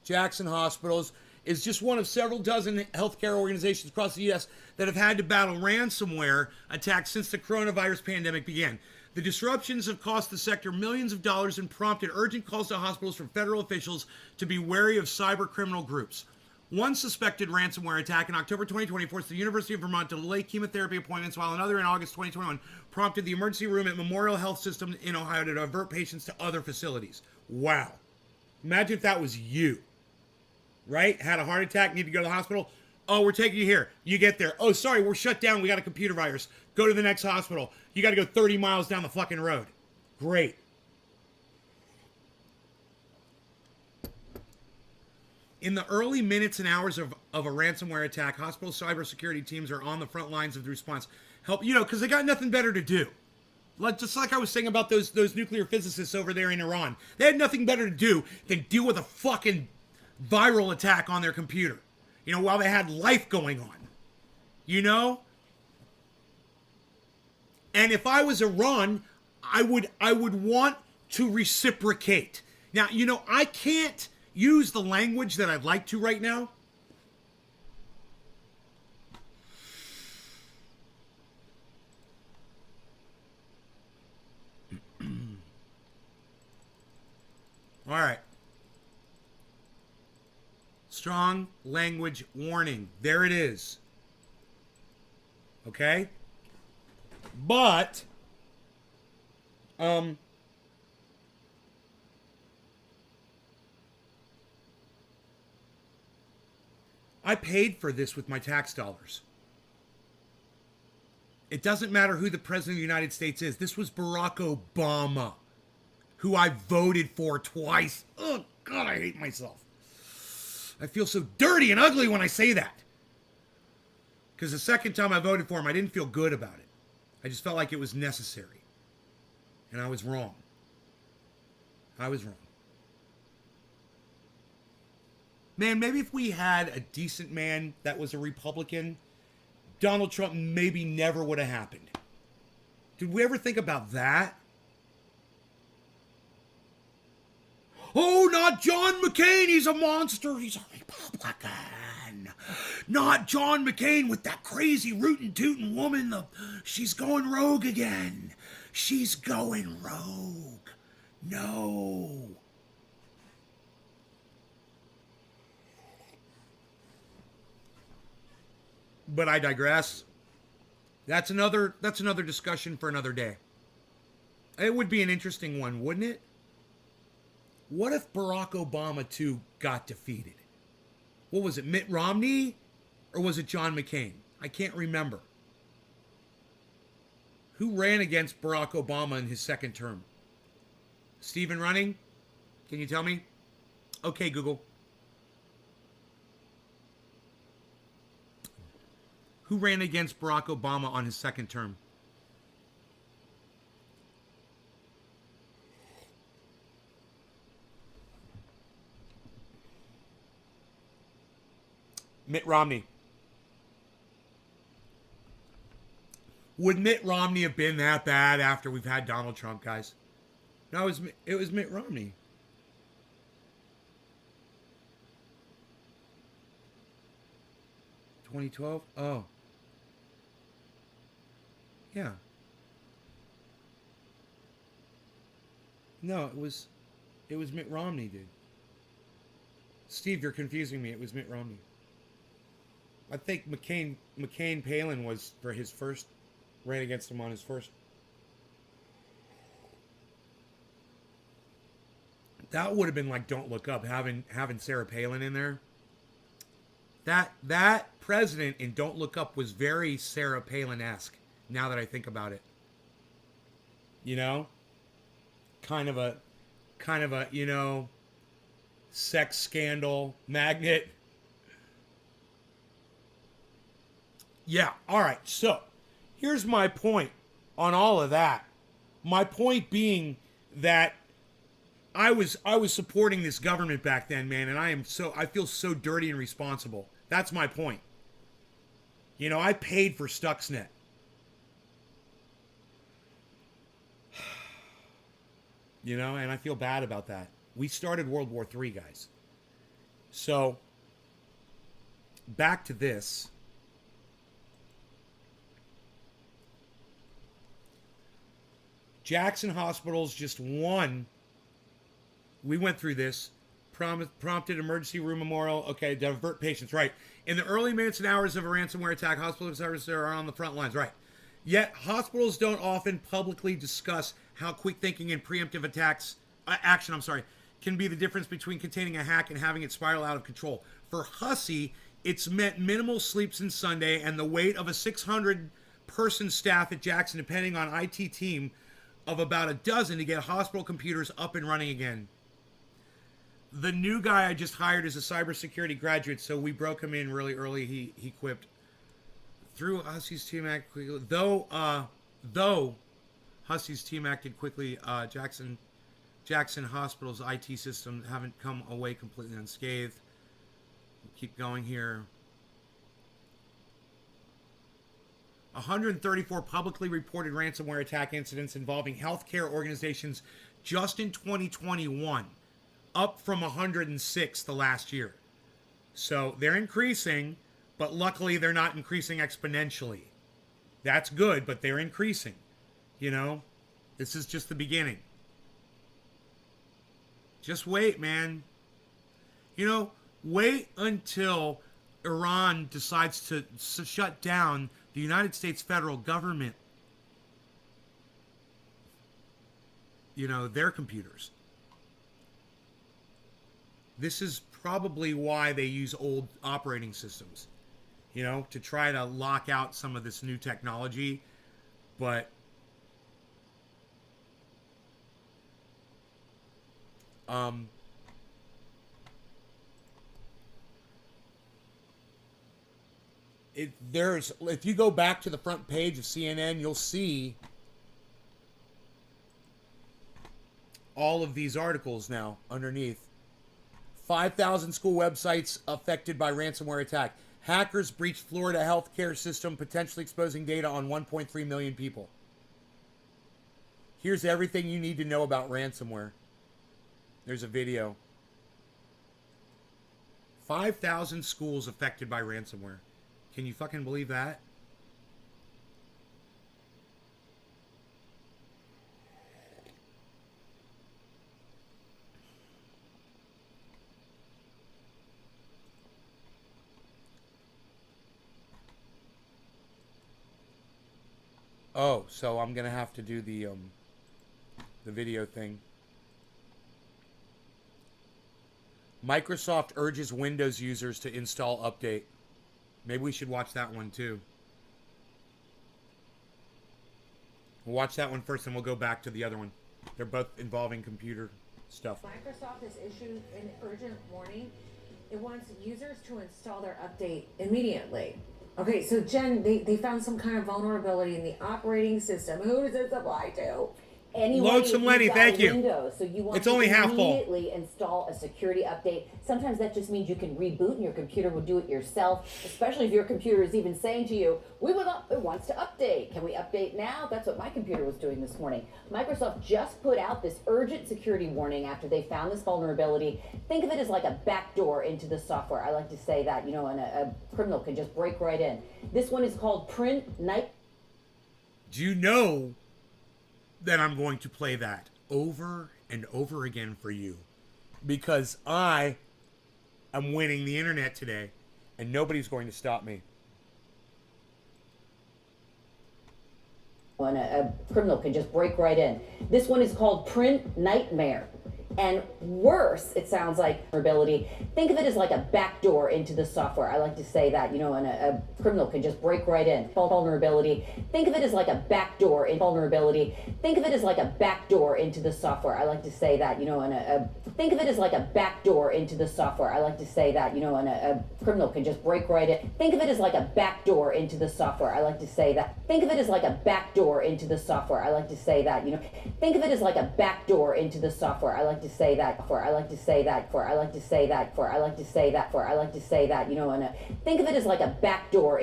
Jackson Hospitals is just one of several dozen healthcare organizations across the U.S. that have had to battle ransomware attacks since the coronavirus pandemic began. The disruptions have cost the sector millions of dollars and prompted urgent calls to hospitals from federal officials to be wary of cyber criminal groups. One suspected ransomware attack in October 2020 forced the University of Vermont to delay chemotherapy appointments, while another in August 2021 prompted the emergency room at Memorial Health System in Ohio to divert patients to other facilities. Wow. Imagine if that was you. Right? Had a heart attack, need to go to the hospital. Oh, we're taking you here. You get there. Oh, sorry, we're shut down. We got a computer virus. Go to the next hospital. You got to go 30 miles down the fucking road. Great. In the early minutes and hours of a ransomware attack, hospital cybersecurity teams are on the front lines of the response. Help, because they got nothing better to do. Just like I was saying about those nuclear physicists over there in Iran. They had nothing better to do than deal with a fucking viral attack on their computer. While they had life going on. And if I was Iran, I would want to reciprocate. Now, I can't use the language that I'd like to right now. All right. Strong language warning. There it is. Okay? But, I paid for this with my tax dollars. It doesn't matter who the president of the United States is. This was Barack Obama, who I voted for twice. Oh, God, I hate myself. I feel so dirty and ugly when I say that. Because the second time I voted for him, I didn't feel good about it. I just felt like it was necessary. And I was wrong. I was wrong. Man, maybe if we had a decent man that was a Republican, Donald Trump maybe never would have happened. Did we ever think about that? Oh, not John McCain. He's a monster. He's a Republican. Not John McCain with that crazy rootin' tootin' woman. She's going rogue again. She's going rogue. No. But I digress. That's another discussion for another day. It would be an interesting one, wouldn't it? What if Barack Obama too got defeated? What was it, Mitt Romney? Or was it John McCain? I can't remember. Who ran against Barack Obama in his second term? Stephen running? Can you tell me? Okay, Google. Who ran against Barack Obama on his second term? Mitt Romney. Would Mitt Romney have been that bad after we've had Donald Trump, guys? No, it was Mitt Romney. (2012) Oh. Yeah. No, it was Mitt Romney, dude. Steve, you're confusing me. It was Mitt Romney. I think McCain Palin was for his first, ran against him on his first. That would have been like Don't Look Up, having Sarah Palin in there. That president in Don't Look Up was very Sarah Palin-esque, now that I think about it. You know? Kind of a, you know, sex scandal magnet. Yeah, all right. So, here's my point on all of that. My point being that I was supporting this government back then, man, and I feel so dirty and responsible. That's my point. You know, I paid for Stuxnet. You know, and I feel bad about that. We started World War III, guys. So, back to this. Jackson Hospital's just one. We went through this. Prompted emergency room memorial. Okay, divert patients. Right. In the early minutes and hours of a ransomware attack, hospital services are on the front lines. Right. Yet, hospitals don't often publicly discuss how quick thinking and preemptive action can be the difference between containing a hack and having it spiral out of control. For Hussey, it's meant minimal sleeps in Sunday and the weight of a 600-person staff at Jackson, depending on IT team of about a dozen to get hospital computers up and running again. The new guy I just hired is a cybersecurity graduate, so we broke him in really early. He quipped. Through Hussey's team act quickly, though Hussey's team acted quickly, Jackson Hospital's IT systems haven't come away completely unscathed. We'll keep going here. 134 publicly reported ransomware attack incidents involving healthcare organizations just in 2021, up from 106 the last year. So they're increasing, but luckily they're not increasing exponentially. That's good, but they're increasing. You know, this is just the beginning. Just wait, man. You know, wait until Iran decides to shut down the United States federal government, you know, their computers. This is probably why they use old operating systems, you know, to try to lock out some of this new technology. But if you go back to the front page of CNN, you'll see all of these articles now underneath. 5,000 school websites affected by ransomware attack. Hackers breached Florida healthcare system, potentially exposing data on 1.3 million people. Here's everything you need to know about ransomware. There's a video. 5,000 schools affected by ransomware. Can you fucking believe that? Oh, so I'm gonna have to do the video thing. Microsoft urges Windows users to install update. Maybe we should watch that one too. We'll watch that one first, and we'll go back to the other one. They're both involving computer stuff. Microsoft has issued an urgent warning. It wants users to install their update immediately. Okay, so Jen, they found some kind of vulnerability in the operating system. Who does this apply to? Anyone Load some Lenny, thank you. Windows, so you want It's only to half full. immediately install a security update. Sometimes that just means you can reboot and your computer will do it yourself, especially if your computer is even saying to you, it wants to update. Can we update now? That's what my computer was doing this morning. Microsoft just put out this urgent security warning after they found this vulnerability. Think of it as like a backdoor into the software. I like to say that, and a criminal can just break right in. This one is called Print Night. Do you know that I'm going to play that over and over again for you? Because I am winning the internet today, and nobody's going to stop me. And a criminal can just break right in. This one is called Print Nightmare. And worse, it sounds like vulnerability. Think of it as like a backdoor into the software. I like to say that, and a criminal can just break right in. Vulnerability. Think of it as like a backdoor in vulnerability. Think of it as like a backdoor into the software. I like to say that, think of it as like a backdoor into the software. I like to say that, and a criminal can just break right in. Think of it as like a backdoor into the software. I like to say that. Think of it as like a backdoor into the software. I like to say that, think of it as like a backdoor into the software. I like to say that I like to say that think of it as like a backdoor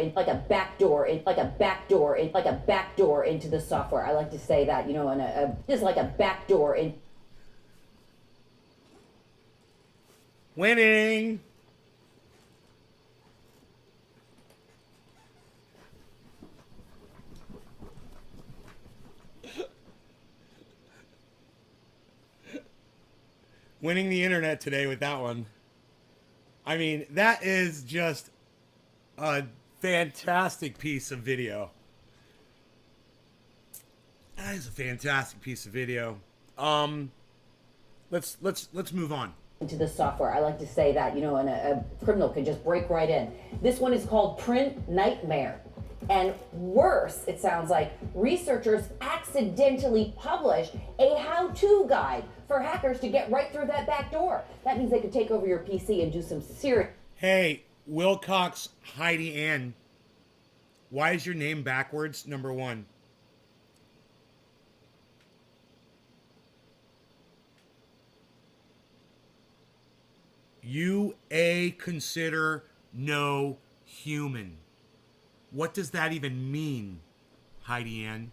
into the software. I like to say that, is like a backdoor in. Winning. Winning the internet today with that one. I mean, that is just a fantastic piece of video. That is a fantastic piece of video. Let's move on. Into the software. I like to say that, and a criminal can just break right in. This one is called Print Nightmare. And worse, it sounds like researchers accidentally published a how-to guide for hackers to get right through that back door. That means they could take over your PC and do some serious. Hey, Wilcox Heidi Ann, why is your name backwards? Number one. You consider no human. What does that even mean, Heidi Ann?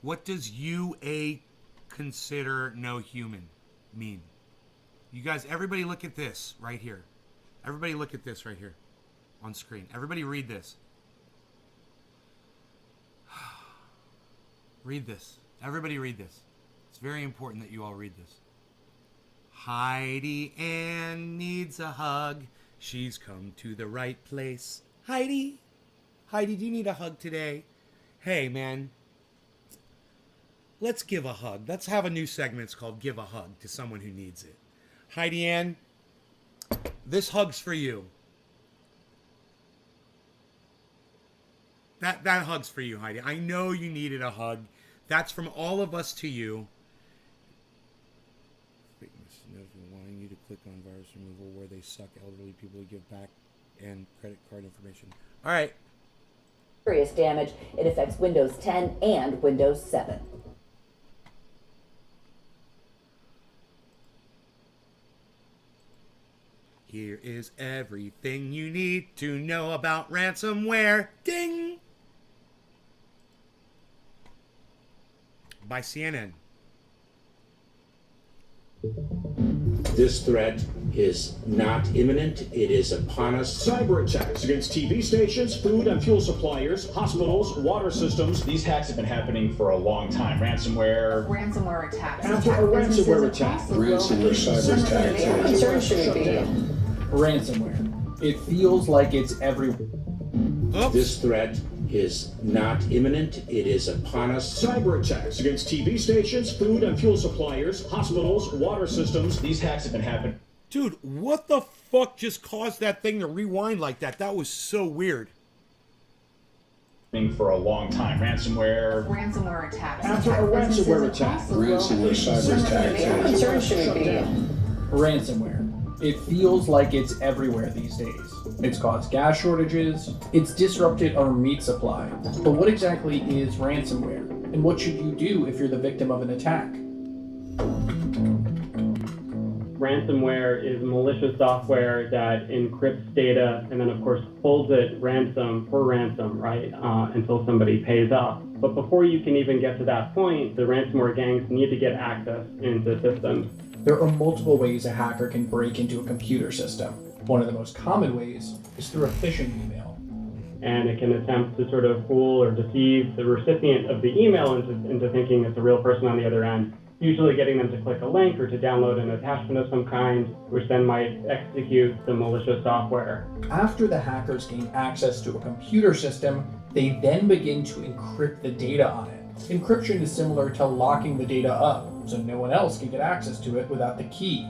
What does consider no human mean? You guys, everybody look at this right here. Everybody look at this right here on screen. Everybody read this. Read this. Everybody read this. It's very important that you all read this. Heidi Ann needs a hug. She's come to the right place. Heidi, do you need a hug today? Hey, man, let's give a hug. Let's have a new segment. It's called Give a Hug to Someone Who Needs It. Heidi Ann, This hug's for you. That hug's for you, Heidi. I know you needed a hug. That's from all of us to you. Wanting you to click on virus removal where they suck elderly people to give back and credit card information. All right. Serious damage. It affects Windows 10 and Windows 7. Here is everything you need to know about ransomware. Ding! By CNN. This threat is not imminent. It is upon us. Cyber attacks against TV stations, food and fuel suppliers, hospitals, water systems. These hacks have been happening for a long time. Ransomware attacks. After a ransomware attack. Ransomware cyber attacks. Concern should be. Ransomware. It feels like it's everywhere. Oops. This threat is not imminent. It is upon us. Cyber attacks against TV stations, food and fuel suppliers, hospitals, water systems. These hacks have been happening. Dude, what the fuck just caused that thing to rewind like that? That was so weird. For a long time. Ransomware attacks. After a ransomware attack. Ransomware cyber attacks. Concern should be. Ransomware. It feels like it's everywhere these days. It's caused gas shortages, it's disrupted our meat supply. But what exactly is ransomware? And what should you do if you're the victim of an attack? Ransomware is malicious software that encrypts data and then, of course, holds it ransom for ransom, right, until somebody pays up. But before you can even get to that point, the ransomware gangs need to get access into systems. There are multiple ways a hacker can break into a computer system. One of the most common ways is through a phishing email. And it can attempt to sort of fool or deceive the recipient of the email into thinking it's a real person on the other end, usually getting them to click a link or to download an attachment of some kind, which then might execute the malicious software. After the hackers gain access to a computer system, they then begin to encrypt the data on it. Encryption is similar to locking the data up, so no one else can get access to it without the key.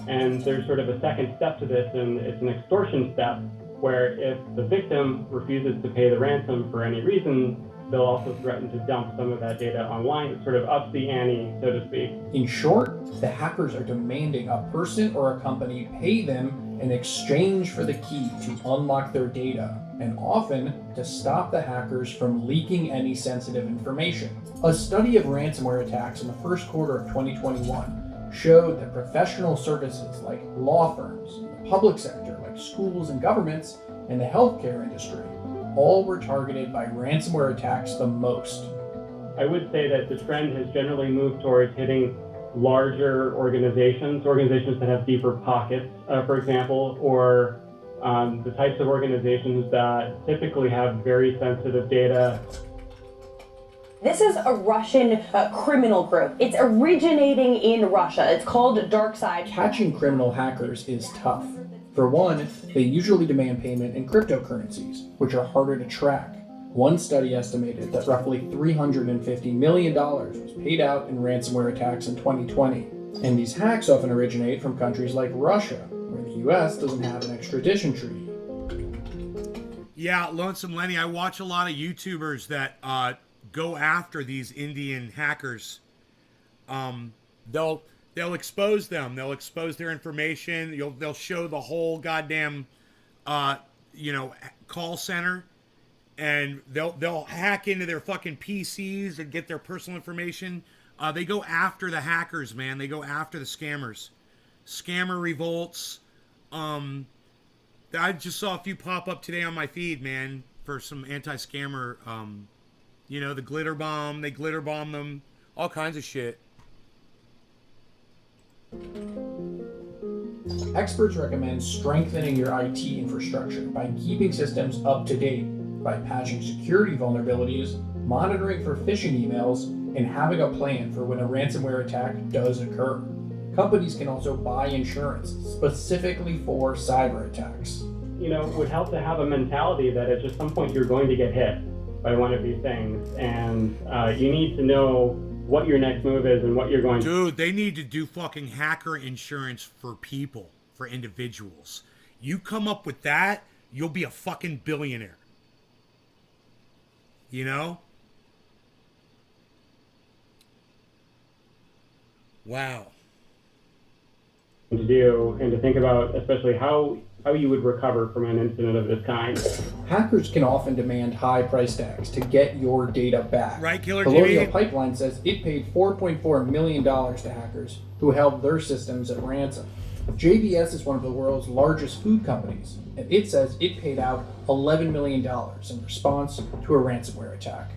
And there's sort of a second step to this, and it's an extortion step, where if the victim refuses to pay the ransom for any reason, they'll also threaten to dump some of that data online. It sort of ups the ante, so to speak. In short, the hackers are demanding a person or a company pay them in exchange for the key to unlock their data, and often to stop the hackers from leaking any sensitive information. A study of ransomware attacks in the first quarter of 2021 showed that professional services like law firms, the public sector like schools and governments, and the healthcare industry all were targeted by ransomware attacks the most. I would say that the trend has generally moved towards hitting larger organizations that have deeper pockets, for example, or the types of organizations that typically have very sensitive data. This is a Russian criminal group. It's originating in Russia. It's called DarkSide. Catching criminal hackers is tough. For one, they usually demand payment in cryptocurrencies, which are harder to track. One study estimated that roughly $350 million was paid out in ransomware attacks in 2020. And these hacks often originate from countries like Russia, where the US doesn't have an extradition treaty. Yeah, Lonesome Lenny, I watch a lot of YouTubers that go after these Indian hackers. They'll expose them. They'll expose their information. They'll show the whole goddamn call center, and they'll hack into their fucking PCs and get their personal information. They go after the hackers, man. They go after the scammers. Scammer revolts. I just saw a few pop up today on my feed, man, for some anti-scammer. The glitter bomb. They glitter bomb them. All kinds of shit. Experts recommend strengthening your IT infrastructure by keeping systems up to date, by patching security vulnerabilities, monitoring for phishing emails, and having a plan for when a ransomware attack does occur. Companies can also buy insurance specifically for cyber attacks. It would help to have a mentality that at just some point you're going to get hit by one of these things, and you need to know what your next move is and what you're going to... Dude, they need to do fucking hacker insurance for people. for individuals. You come up with that, you'll be a fucking billionaire. You know? Wow. To do and to think about, especially how you would recover from an incident of this kind. Hackers can often demand high price tags to get your data back. Right, Killer Colonial TV? Pipeline says it paid $4.4 million to hackers who held their systems at ransom. JBS is one of the world's largest food companies, and it says it paid out $11 million in response to a ransomware attack.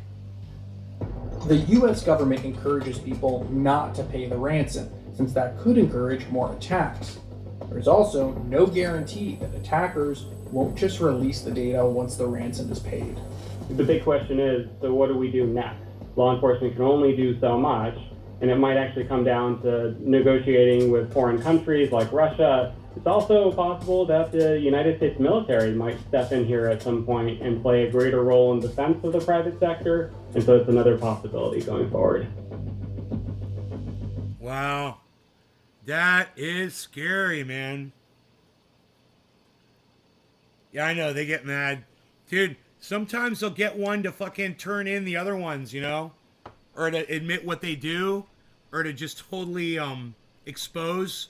The US government encourages people not to pay the ransom, since that could encourage more attacks. There's also no guarantee that attackers won't just release the data once the ransom is paid. The big question is, so what do we do next? Law enforcement can only do so much, and it might actually come down to negotiating with foreign countries like Russia. It's also possible that the United States military might step in here at some point and play a greater role in defense of the private sector, and so it's another possibility going forward. Wow. That is scary, man. Yeah, I know, they get mad. Dude, sometimes they'll get one to fucking turn in the other ones, you know? Or to admit what they do, or to just totally expose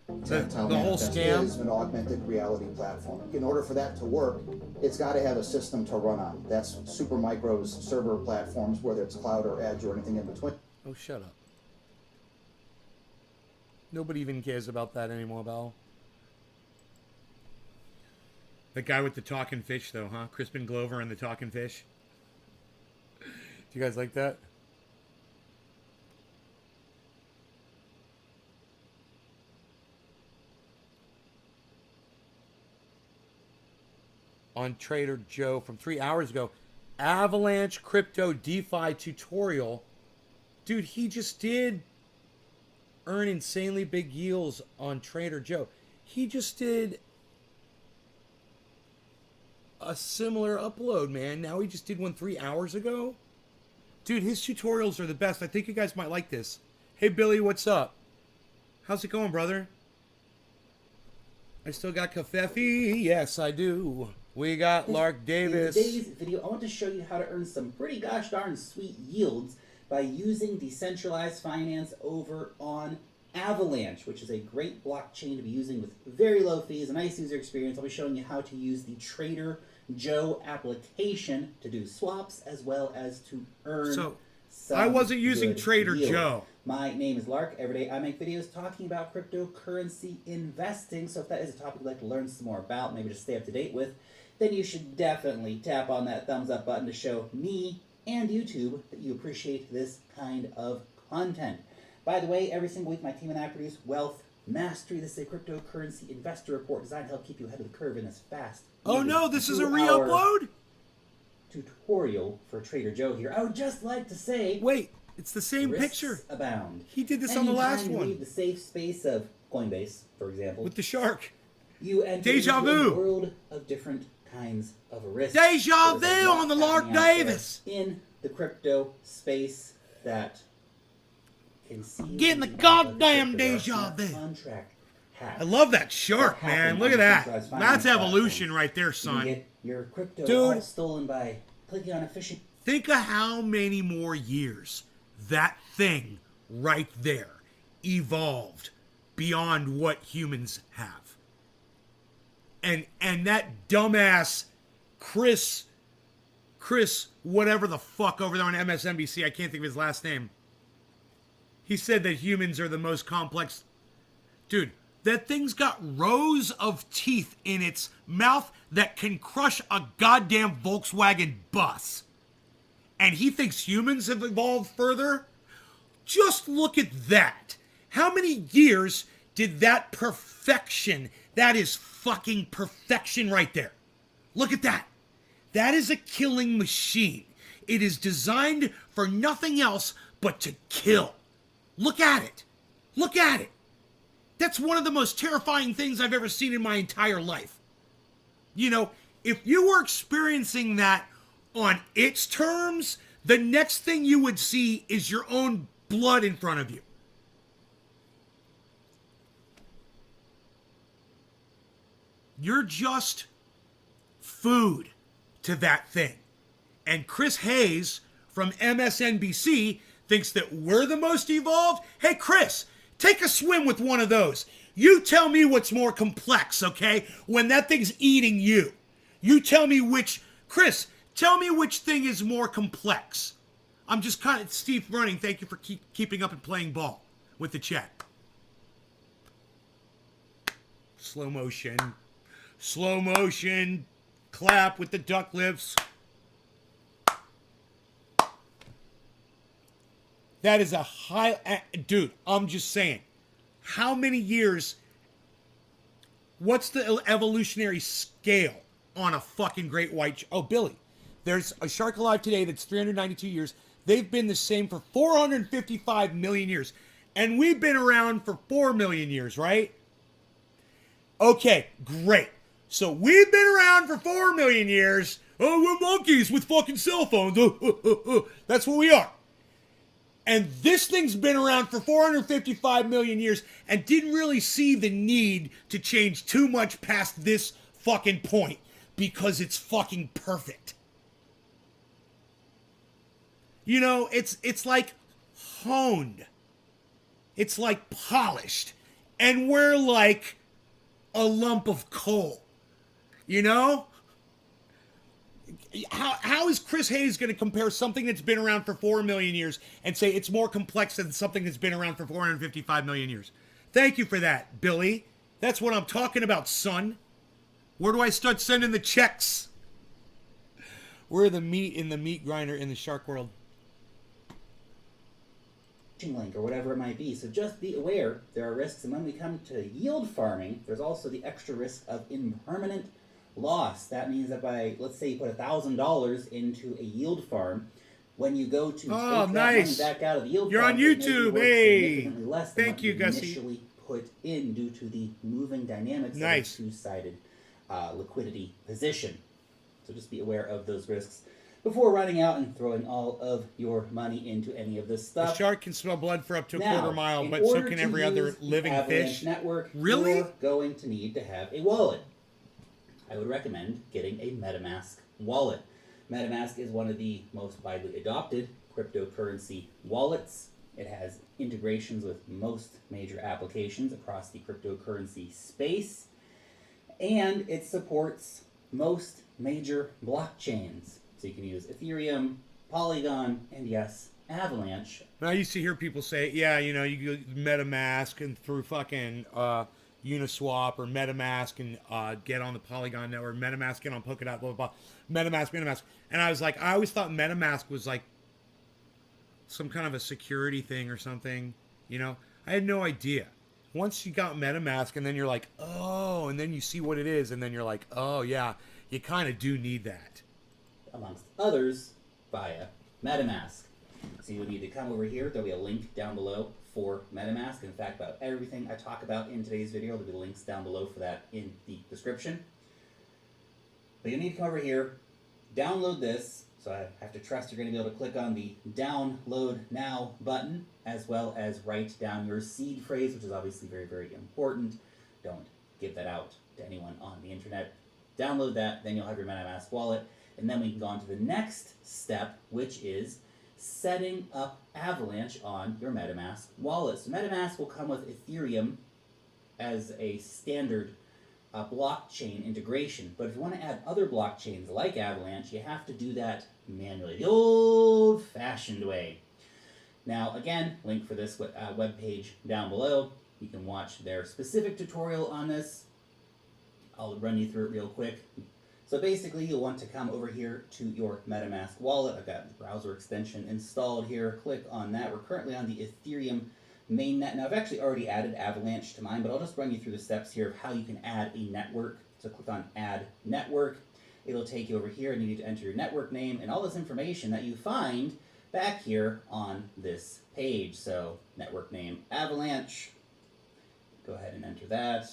the whole scam. Is an augmented reality platform. In order for that to work, it's got to have a system to run on. That's Supermicro's server platforms, whether it's cloud or edge or anything in between. Oh, shut up. Nobody even cares about that anymore, Bell. The guy with the talking fish, though, huh? Crispin Glover and the talking fish. Do you guys like that? On Trader Joe from 3 hours ago, Avalanche Crypto DeFi tutorial. Dude, he just did earn insanely big yields on Trader Joe. He just did a similar upload, man. Now he just did one 3 hours ago. Dude, his tutorials are the best. I think you guys might like this. Hey, Billy, what's up? How's it going, brother? I still got Cafefe. Yes, I do. We got Lark Davis. In today's video, I want to show you how to earn some pretty gosh darn sweet yields by using decentralized finance over on Avalanche, which is a great blockchain to be using with very low fees, a nice user experience. I'll be showing you how to use the Trader Joe application to do swaps as well as to earn some I wasn't using good Trader yield. Joe. My name is Lark. Every day I make videos talking about cryptocurrency investing, so if that is a topic you'd like to learn some more about, maybe just stay up to date with, then you should definitely tap on that thumbs up button to show me and YouTube that you appreciate this kind of content. By the way, every single week my team and I produce Wealth Mastery. This is a cryptocurrency investor report designed to help keep you ahead of the curve in this fast. Oh no, this is a re-upload? Tutorial for Trader Joe here. I would just like to say, wait, it's the same risks picture. Abound. He did this on the last Anytime you one. leave the safe space of Coinbase, for example, With the shark. you enter Deja into a vu. world of different kinds of risks. Deja There's a vu lot on the Lark happening out there Davis. in the crypto space that can see Getting the goddamn deja vu. contract hacks. I love that shark, That man. happen Look on at that. decentralized That's finance evolution platforms. right there, You can son. get your crypto Dude. all stolen by clicking on a phishing. Think of how many more years that thing right there evolved beyond what humans have. And that dumbass Chris, whatever the fuck over there on MSNBC, I can't think of his last name. He said that humans are the most complex. Dude, that thing's got rows of teeth in its mouth that can crush a goddamn Volkswagen bus. And he thinks humans have evolved further? Just look at that. How many years did that perfection, that is fucking perfection right there. Look at that. That is a killing machine. It is designed for nothing else but to kill. Look at it. Look at it. That's one of the most terrifying things I've ever seen in my entire life. You know, if you were experiencing that on its terms, the next thing you would see is your own blood in front of you. You're just food to that thing. And Chris Hayes from MSNBC thinks that we're the most evolved. Hey, Chris, take a swim with one of those. You tell me what's more complex, okay? When that thing's eating you. You tell me Chris, tell me which thing is more complex. I'm just kind of, Steve Running, thank you for keeping up and playing ball with the chat. Slow motion, clap with the duck lips. That is a high, dude, I'm just saying. How many years, what's the evolutionary scale on a fucking great white, oh, Billy, there's a shark alive today that's 392 years. They've been the same for 455 million years. And we've been around for 4 million years, right? Okay, great. So we've been around for 4 million years. Oh, we're monkeys with fucking cell phones. That's what we are. And this thing's been around for 455 million years and didn't really see the need to change too much past this fucking point because it's fucking perfect. You know, it's like honed. It's like polished. And we're like a lump of coal. You know? How is Chris Hayes going to compare something that's been around for 4 million years and say it's more complex than something that's been around for 455 million years? Thank you for that, Billy. That's what I'm talking about, son. Where do I start sending the checks? We're the meat in the meat grinder in the shark world. Link or whatever it might be. So just be aware there are risks, and when we come to yield farming, there's also the extra risk of impermanent loss. That means that by, let's say you put $1,000 into a yield farm, when you go to take that money back out of the yield You're farm, on YouTube. Hey, significantly less than thank what you, you Gussie. initially put in due to the moving dynamics of a two-sided liquidity position. So just be aware of those risks before running out and throwing all of your money into any of this stuff. A shark can smell blood for up to a Now, quarter mile, in but so order can to every use other the living Avalanche fish. Network, Really? You're going to need to have a wallet. I would recommend getting a MetaMask wallet. MetaMask is one of the most widely adopted cryptocurrency wallets. It has integrations with most major applications across the cryptocurrency space, and it supports most major blockchains. So you can use Ethereum, Polygon, and yes, Avalanche. I used to hear people say, yeah, you know, you go MetaMask and through fucking Uniswap or MetaMask and get on the Polygon network, MetaMask, get on Polkadot, blah, blah, blah, MetaMask. And I was like, I always thought MetaMask was like some kind of a security thing or something, you know? I had no idea. Once you got MetaMask and then you're like, oh, and then you see what it is and then you're like, oh, yeah, you kind of do need that. Amongst others, via MetaMask. So you would need to come over here. There'll be a link down below for MetaMask. In fact, about everything I talk about in today's video, there'll be links down below for that in the description. But you need to come over here, download this. So I have to trust you're going to be able to click on the download now button, as well as write down your seed phrase, which is obviously very, very important. Don't give that out to anyone on the internet. Download that, then you'll have your MetaMask wallet. And then we can go on to the next step, which is setting up Avalanche on your MetaMask wallet. So MetaMask will come with Ethereum as a standard blockchain integration. But if you want to add other blockchains like Avalanche, you have to do that manually, the old-fashioned way. Now, again, link for this webpage down below. You can watch their specific tutorial on this. I'll run you through it real quick. So basically, you'll want to come over here to your MetaMask wallet. I've got the browser extension installed here. Click on that. We're currently on the Ethereum mainnet. Now, I've actually already added Avalanche to mine, but I'll just run you through the steps here of how you can add a network. So click on Add Network. It'll take you over here, and you need to enter your network name and all this information that you find back here on this page. So network name Avalanche. Go ahead and enter that.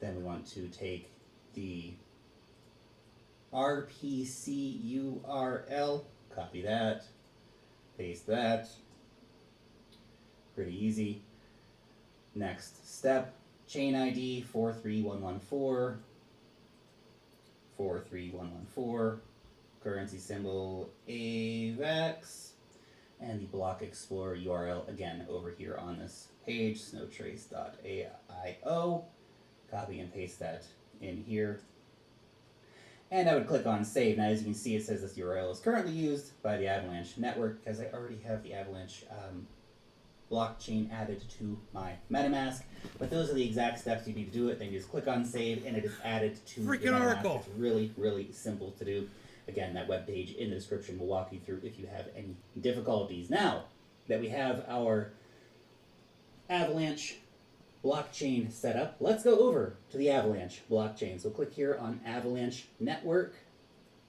Then we want to take the RPC URL, copy that, paste that, pretty easy. Next step, chain ID 43114, 43114, currency symbol AVAX, and the Block Explorer URL again over here on this page, snowtrace.aio. Copy and paste that in here. And I would click on save. Now, as you can see, it says this URL is currently used by the Avalanche network because I already have the Avalanche blockchain added to my MetaMask. But those are the exact steps you need to do it. Then you just click on save and it is added to Freaking your MetaMask. Oracle. It's really, really simple to do. Again, that web page in the description will walk you through if you have any difficulties. Now that we have our Avalanche blockchain set up, let's go over to the Avalanche blockchain. So click here on Avalanche Network.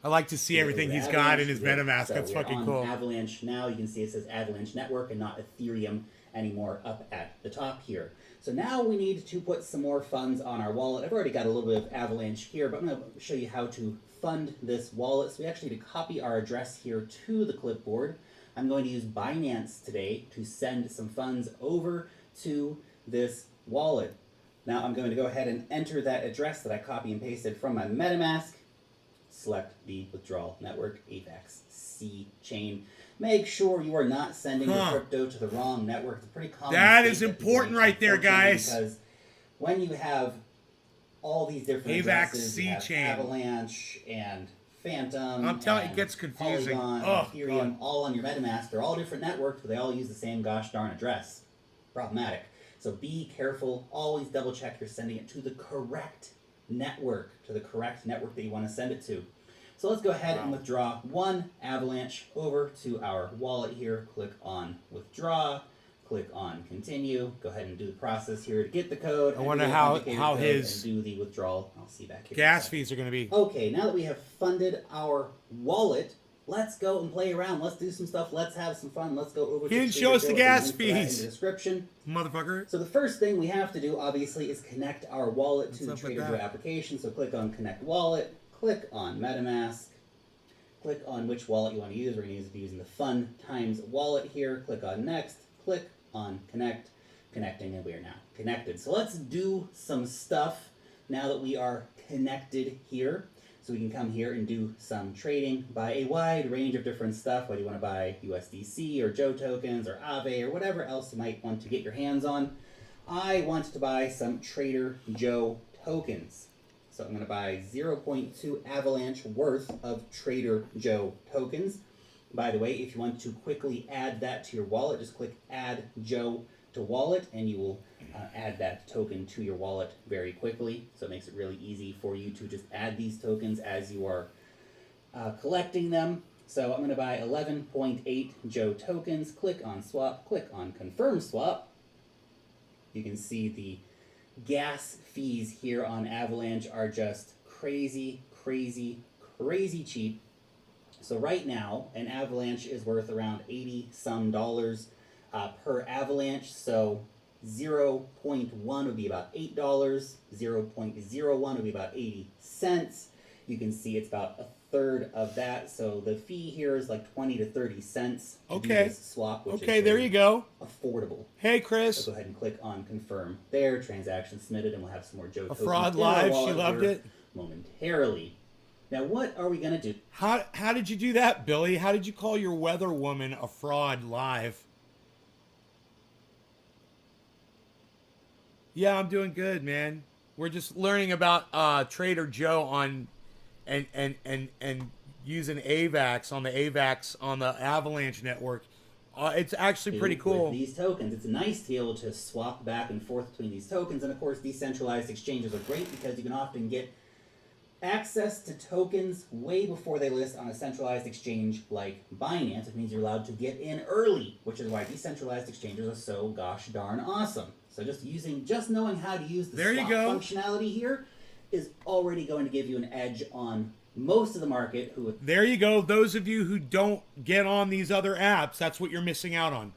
I like to see everything he's got in his MetaMask. So That's we're fucking on cool. Avalanche now. You can see it says Avalanche Network and not Ethereum anymore up at the top here. So now we need to put some more funds on our wallet. I've already got a little bit of Avalanche here, but I'm going to show you how to fund this wallet. So we actually need to copy our address here to the clipboard. I'm going to use Binance today to send some funds over to this wallet. Now I'm going to go ahead and enter that address that I copy and pasted from my MetaMask. Select the withdrawal network, AVAX C chain. Make sure you are not sending your crypto to the wrong network. It's a pretty common That mistake is that important people make, right there, unfortunately, guys. Because when you have all these different AVAX addresses, C you have chain. Avalanche and Phantom. I'm telling you, and it gets confusing. Polygon, Oh, and Ethereum, all on your MetaMask. They're all different networks, but they all use the same gosh darn address. Problematic. So be careful. Always double check you're sending it to the correct network, that you want to send it to. So let's go ahead and withdraw one Avalanche over to our wallet here. Click on withdraw. Click on continue. Go ahead and do the process here to get the code. I wonder how his and do the withdrawal. I'll see back here. gas fees are going to be. Okay, now that we have funded our wallet, let's go and play around. Let's do some stuff. Let's have some fun. Let's go over He to didn't show us the gas link for that in fees. the description. Motherfucker. So the first thing we have to do, obviously, is connect our wallet to the What's up with Trader Joe that? application. So click on Connect Wallet. Click on MetaMask. Click on which wallet you want to use. We're going to be using the Fun Times wallet here. Click on Next. Click on Connect. Connecting, and we are now connected. So let's do some stuff now that we are connected here. So we can come here and do some trading, buy a wide range of different stuff, whether you want to buy USDC or Joe tokens or Aave or whatever else you might want to get your hands on. I want to buy some Trader Joe tokens. So I'm going to buy 0.2 Avalanche worth of Trader Joe tokens. By the way, if you want to quickly add that to your wallet, just click Add Joe to Wallet, and you will add that token to your wallet very quickly. So it makes it really easy for you to just add these tokens as you are collecting them. So I'm going to buy 11.8 Joe tokens. Click on Swap. Click on Confirm Swap. You can see the gas fees here on Avalanche are just crazy, crazy, crazy cheap. So right now, an Avalanche is worth around $80-some per Avalanche. So 0.1 would be about $8. 0.01 would be about 80 cents. You can see it's about a third of that. So the fee here is like 20 to 30 cents. To do Okay. this swap, which Okay, is there very you go. affordable. Hey, Chris. So go ahead and click on confirm there. Transaction submitted, and we'll have some more Joe A tokens fraud in our live. She wallet loved here it. momentarily. Now, what are we gonna do? How did you do that, Billy? How did you call your weather woman a fraud live? Yeah, I'm doing good, man. We're just learning about Trader Joe on and using AVAX on the Avalanche network. It's actually pretty cool. With these tokens, it's nice to be able to swap back and forth between these tokens, and of course, decentralized exchanges are great because you can often get access to tokens way before they list on a centralized exchange like Binance. It means you're allowed to get in early, which is why decentralized exchanges are so gosh darn awesome. So just knowing how to use the swap functionality here is already going to give you an edge on most of the market. There you go. Those of you who don't get on these other apps, that's what you're missing out on.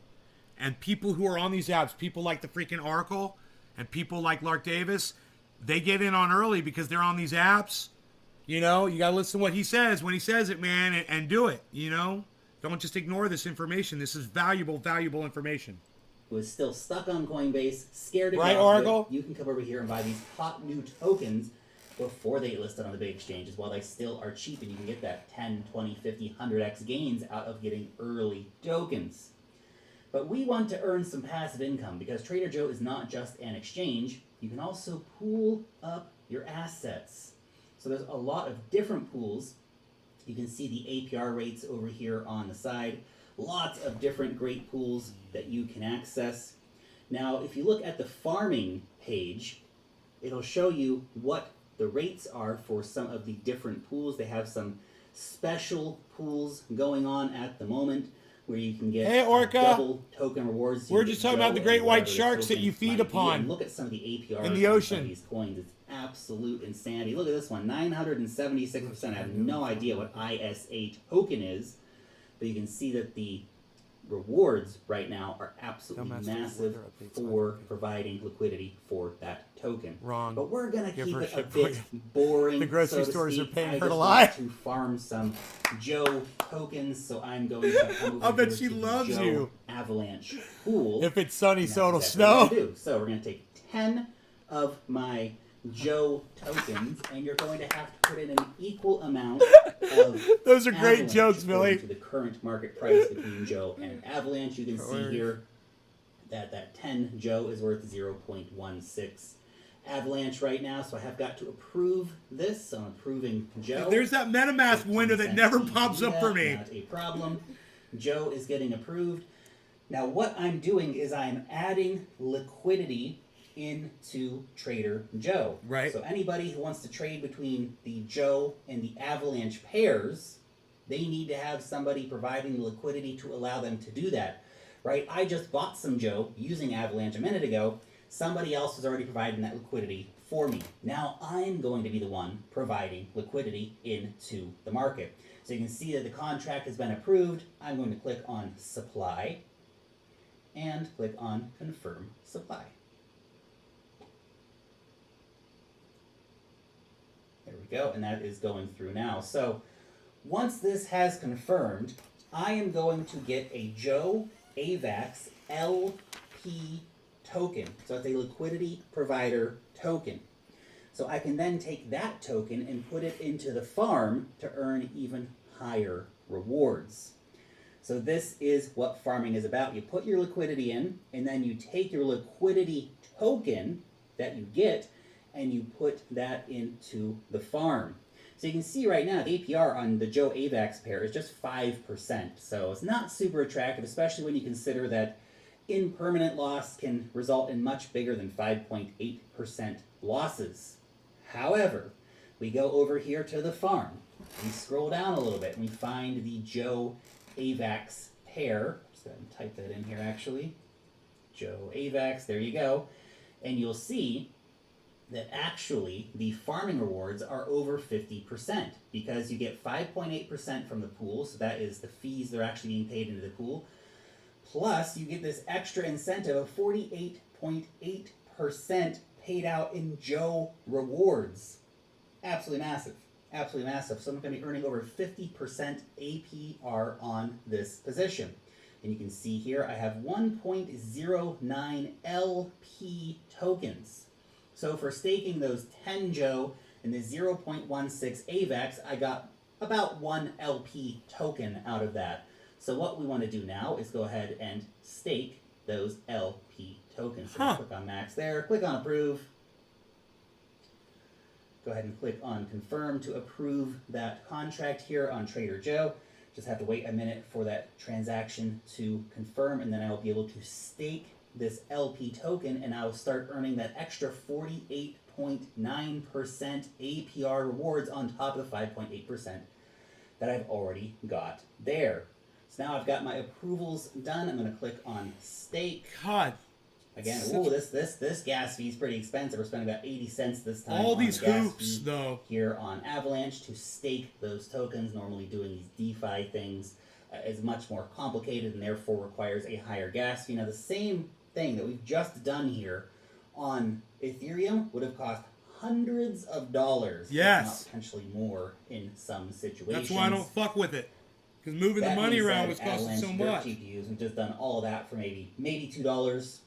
And people who are on these apps, people like the freaking Oracle and people like Lark Davis, they get in on early because they're on these apps. You know, you got to listen to what he says when he says it, man, and do it, you know? Don't just ignore this information. This is valuable, valuable information. who is still stuck on Coinbase, scared to Right, get off of it, Oracle? you can come over here and buy these hot new tokens before they get listed on the big exchanges while they still are cheap, and you can get that 10, 20, 50, 100x gains out of getting early tokens. But we want to earn some passive income because Trader Joe is not just an exchange. You can also pool up your assets. So there's a lot of different pools. You can see the APR rates over here on the side. Lots of different great pools that you can access. Now, if you look at the farming page, it'll show you what the rates are for some of the different pools. They have some special pools going on at the moment where you can get Hey, Orca. double token rewards. We're just talking about the great white sharks that you feed upon And look at some of the APRs in the on ocean. some of these coins. It's absolute insanity. Look at this one, 976%. I have no idea what ISA token is, but you can see that the rewards right now are absolutely massive for providing liquidity for that token. Wrong. But we're gonna Give keep her it a shit bit boring. The grocery so to stores are speak. paying I her to just lie. want to farm some Joe tokens, so I'm going to come over I bet here she to the loves Joe you. Avalanche pool. If it's sunny, And so it'll that's exactly what snow. we're gonna do. So we're going to take 10 of my Joe tokens, and you're going to have to put in an equal amount of Those are great Avalanche jokes, according Billy. to the current market price between Joe and Avalanche. You can see here that 10 Joe is worth 0.16 Avalanche right now, so I have got to approve this. So I'm approving Joe. There's that MetaMask window that never pops up for me. Not a problem. Joe is getting approved. Now what I'm doing is I'm adding liquidity into Trader Joe. Right. So anybody who wants to trade between the Joe and the Avalanche pairs, they need to have somebody providing the liquidity to allow them to do that. Right? I just bought some Joe using Avalanche a minute ago. Somebody else was already providing that liquidity for me. Now I'm going to be the one providing liquidity into the market. So you can see that the contract has been approved. I'm going to click on supply and click on confirm supply. There we go, and that is going through now. So once this has confirmed, I am going to get a Joe AVAX LP token. So it's a liquidity provider token. So I can then take that token and put it into the farm to earn even higher rewards. So this is what farming is about. You put your liquidity in, and then you take your liquidity token that you get, and you put that into the farm. So you can see right now the APR on the Joe AVAX pair is just 5%. So it's not super attractive, especially when you consider that impermanent loss can result in much bigger than 5.8% losses. However, we go over here to the farm. We scroll down a little bit and we find the Joe AVAX pair. Just go ahead and type that in here actually. Joe AVAX, there you go. And you'll see that actually the farming rewards are over 50% because you get 5.8% from the pool, so that is the fees that are actually being paid into the pool. Plus, you get this extra incentive of 48.8% paid out in Joe rewards. Absolutely massive. Absolutely massive. So I'm going to be earning over 50% APR on this position. And you can see here I have 1.09 LP tokens. So for staking those 10 Joe and the 0.16 AVAX, I got about 1 LP token out of that. So what we want to do now is go ahead and stake those LP tokens. So click on max there, click on approve. Go ahead and click on confirm to approve that contract here on Trader Joe. Just have to wait a minute for that transaction to confirm, and then I will be able to stake this LP token, and I will start earning that extra 48.9% APR rewards on top of the 5.8% that I've already got there. So now I've got my approvals done. I'm going to click on stake. God. Again, ooh, this gas fee is pretty expensive. We're spending about 80 cents this time. All on these the gas hoops, fee though. Here on Avalanche to stake those tokens. Normally doing these DeFi things is much more complicated and therefore requires a higher gas fee. Now the same thing that we've just done here on Ethereum would have cost hundreds of dollars. Yes. If not potentially more in some situations. That's why I don't fuck with it. Because moving the That money being around said, was costing Avalanche, so their much. GPUs, we've just done all of that for maybe $2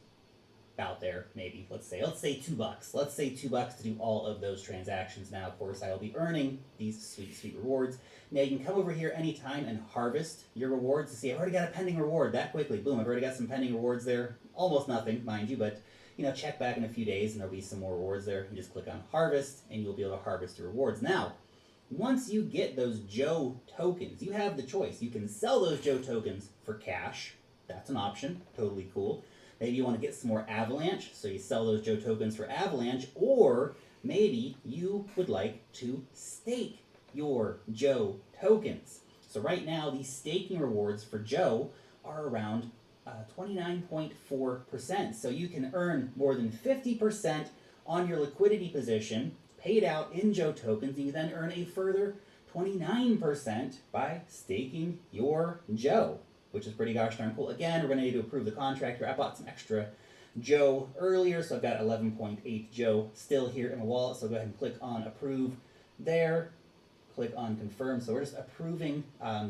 out there, maybe. Let's say $2. Let's say $2 to do all of those transactions. Now, of course, I will be earning these sweet rewards. Now, you can come over here anytime and harvest your rewards to see, I've already got a pending reward that quickly. Boom, I've already got some pending rewards there. Almost nothing, mind you, but check back in a few days and there'll be some more rewards there. You just click on harvest and you'll be able to harvest your rewards. Now, once you get those Joe tokens, you have the choice. You can sell those Joe tokens for cash. That's an option. Totally cool. Maybe you want to get some more Avalanche, so you sell those Joe tokens for Avalanche, or maybe you would like to stake your Joe tokens. So right now, these staking rewards for Joe are around 29.4%. So you can earn more than 50% on your liquidity position, paid out in Joe tokens, and you then earn a further 29% by staking your Joe, which is pretty gosh darn cool. Again, we're going to need to approve the contract here. I bought some extra Joe earlier, so I've got 11.8 Joe still here in my wallet. So go ahead and click on approve there. Click on confirm. So we're just approving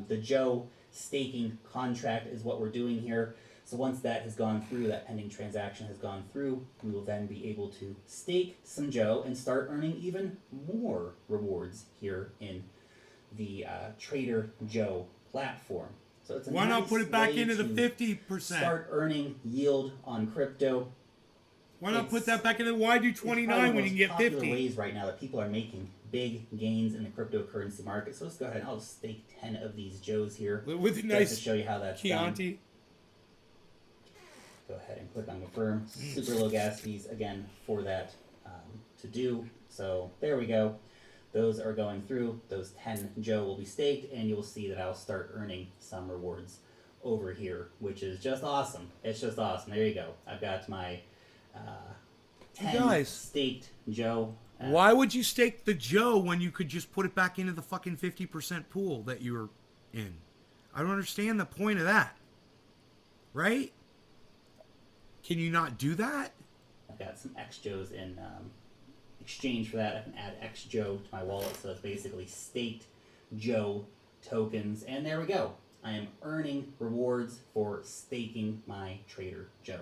the Joe staking contract is what we're doing here. So once that has gone through, that pending transaction has gone through, we will then be able to stake some Joe and start earning even more rewards here in the Trader Joe platform. So it's a Why not nice put it back way into the to 50%? Start earning yield on crypto. Why not put that back into? Why do 29 when you can get 50? Popular ways right now that people are making big gains in the cryptocurrency market. So let's go ahead and I'll stake 10 of these Joes here with a just nice to show you how that's Chianti. done. Go ahead and click on confirm. Super low gas fees again for that to do. So there we go. Those are going through. Those 10 Joe will be staked, and you'll see that I'll start earning some rewards over here, which is just awesome. It's just awesome. There you go. I've got my 10 staked Joe. Why would you stake the Joe when you could just put it back into the fucking 50% pool that you were in? I don't understand the point of that. Right? Can you not do that? I've got some X Joes in exchange for that. I can add X Joe to my wallet, so it's basically staked Joe tokens. And there we go. I am earning rewards for staking my Trader Joe.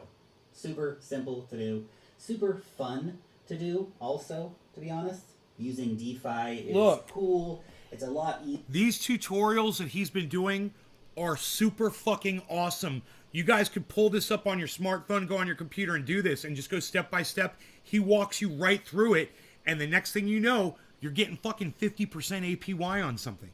Super simple to do. Super fun to do also, to be honest. Using DeFi is cool. It's a lot easier. These tutorials that he's been doing are super fucking awesome. You guys could pull this up on your smartphone, go on your computer and do this and just go step by step. He walks you right through it. And the next thing you know, you're getting fucking 50% APY on something.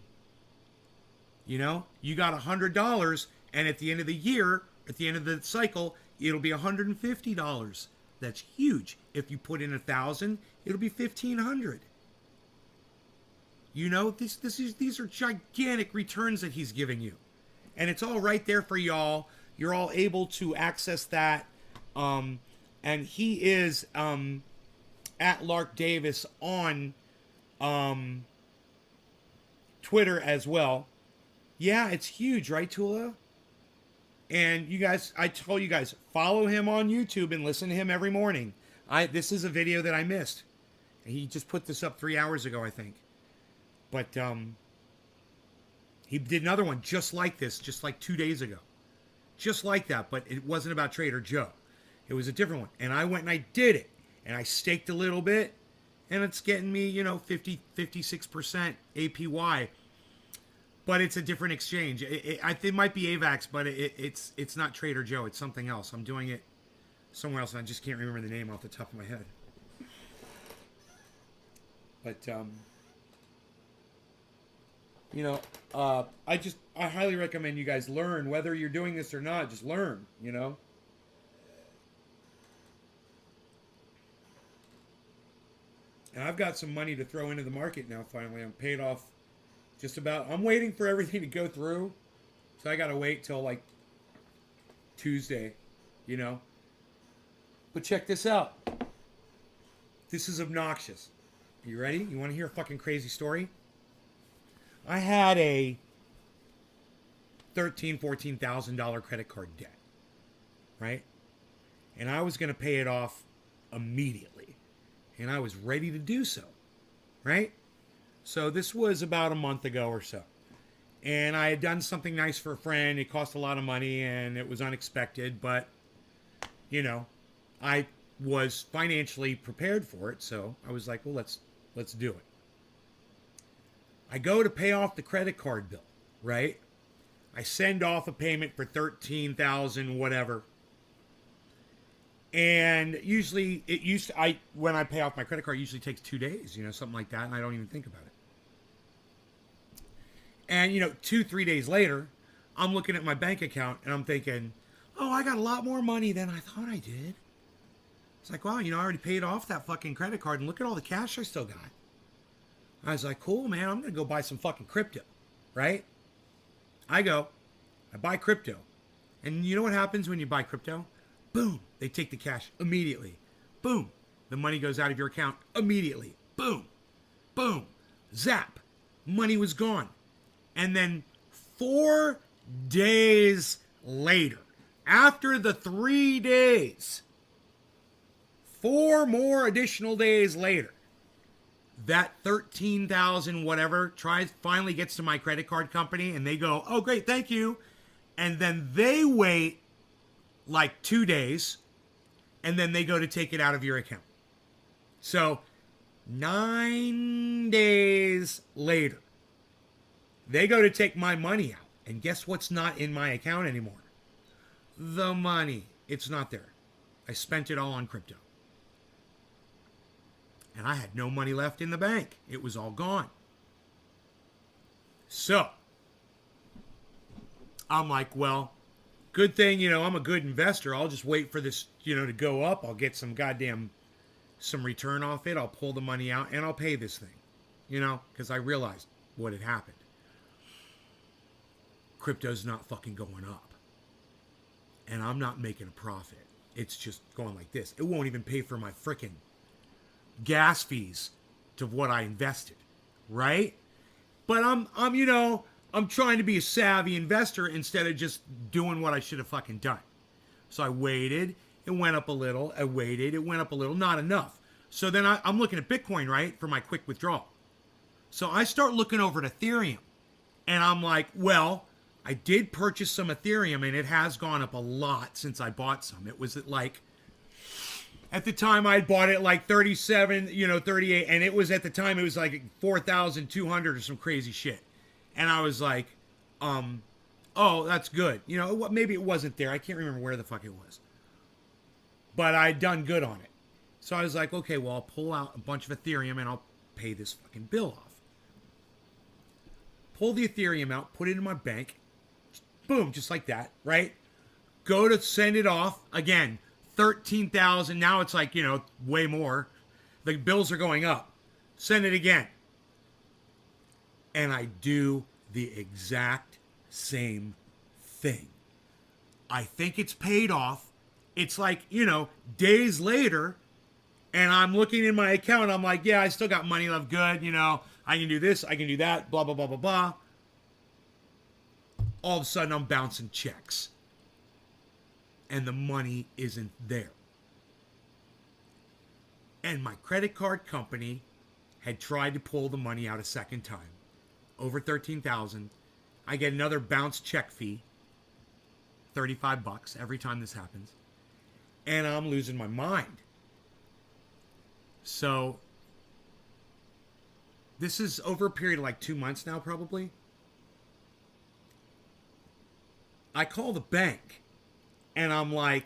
You know, you got $100 and at the end of the year, at the end of the cycle, it'll be $150. That's huge. If you put in 1,000, it'll be 1,500. You know, these are gigantic returns that he's giving you. And it's all right there for y'all. You're all able to access that. And he is at Lark Davis on Twitter as well. Yeah, it's huge, right, Tula? And you guys, I told you guys, follow him on YouTube and listen to him every morning. This is a video that I missed. He just put this up 3 hours ago, I think. But he did another one just like this, just like 2 days ago. Just like that, but it wasn't about Trader Joe. It was a different one. And I went and I did it. And I staked a little bit. And it's getting me, 56% APY. But it's a different exchange. It might be AVAX, but it's not Trader Joe. It's something else. I'm doing it somewhere else, and I just can't remember the name off the top of my head. But, I highly recommend you guys learn. Whether you're doing this or not, just learn, And I've got some money to throw into the market now, finally. I'm paid off just about. I'm waiting for everything to go through. So I got to wait till, like, Tuesday, But check this out. This is obnoxious. You ready? You want to hear a fucking crazy story? I had a $13,000-$14,000 credit card debt, right? And I was going to pay it off immediately. And I was ready to do so, right? So this was about a month ago or so. And I had done something nice for a friend. It cost a lot of money and it was unexpected, but you know, I was financially prepared for it, so I was like, well, let's do it. I go to pay off the credit card bill, right? I send off a payment for $13,000 whatever. And usually when I pay off my credit card, it usually takes 2 days, you know, something like that, and I don't even think about it. And, you know, 2-3 days later, I'm looking at my bank account and I'm thinking, oh, I got a lot more money than I thought I did. It's like, wow, you know, I already paid off that fucking credit card and look at all the cash I still got. I was like, cool, man, I'm going to go buy some fucking crypto, right? I buy crypto. And you know what happens when you buy crypto? Boom, they take the cash immediately. Boom, the money goes out of your account immediately. Boom, boom, zap, money was gone. And then 4 days later, after the 3 days, 4 more additional days later, that 13,000 whatever finally gets to my credit card company and they go, oh, great, thank you. And then they wait like 2 days and then they go to take it out of your account. So 9 days later, they go to take my money out. And guess what's not in my account anymore? The money. It's not there. I spent it all on crypto. And I had no money left in the bank. It was all gone. So, I'm like, well, good thing, you know, I'm a good investor. I'll just wait for this, you know, to go up. I'll get some return off it. I'll pull the money out and I'll pay this thing, you know, because I realized what had happened. Crypto's not fucking going up. And I'm not making a profit. It's just going like this. It won't even pay for my frickin' gas fees to what I invested, right? But I'm you know, I'm trying to be a savvy investor instead of just doing what I should have fucking done. So I waited. It went up a little. I waited. It went up a little. Not enough. So then I'm looking at Bitcoin, right, for my quick withdrawal. So I start looking over at Ethereum. And I'm like, well, I did purchase some Ethereum, and it has gone up a lot since I bought some. It was at the time I bought it like 37, you know, 38, and it was at the time it was like 4,200 or some crazy shit. And I was like, oh, that's good. You know, maybe it wasn't there. I can't remember where the fuck it was. But I'd done good on it. So I was like, okay, well, I'll pull out a bunch of Ethereum and I'll pay this fucking bill off. Pull the Ethereum out, put it in my bank. Boom, just like that, right? Go to send it off. Again, 13,000. Now it's like, you know, way more. The bills are going up. Send it again. And I do the exact same thing. I think it's paid off. It's like, you know, days later, and I'm looking in my account. I'm like, yeah, I still got money left. Good, you know, I can do this, I can do that, blah, blah, blah, blah, blah. All of a sudden, I'm bouncing checks. And the money isn't there. And my credit card company had tried to pull the money out a second time. Over 13,000. I get another bounce check fee. $35 every time this happens. And I'm losing my mind. So, this is over a period of like 2 months now, probably. I call the bank. And I'm like,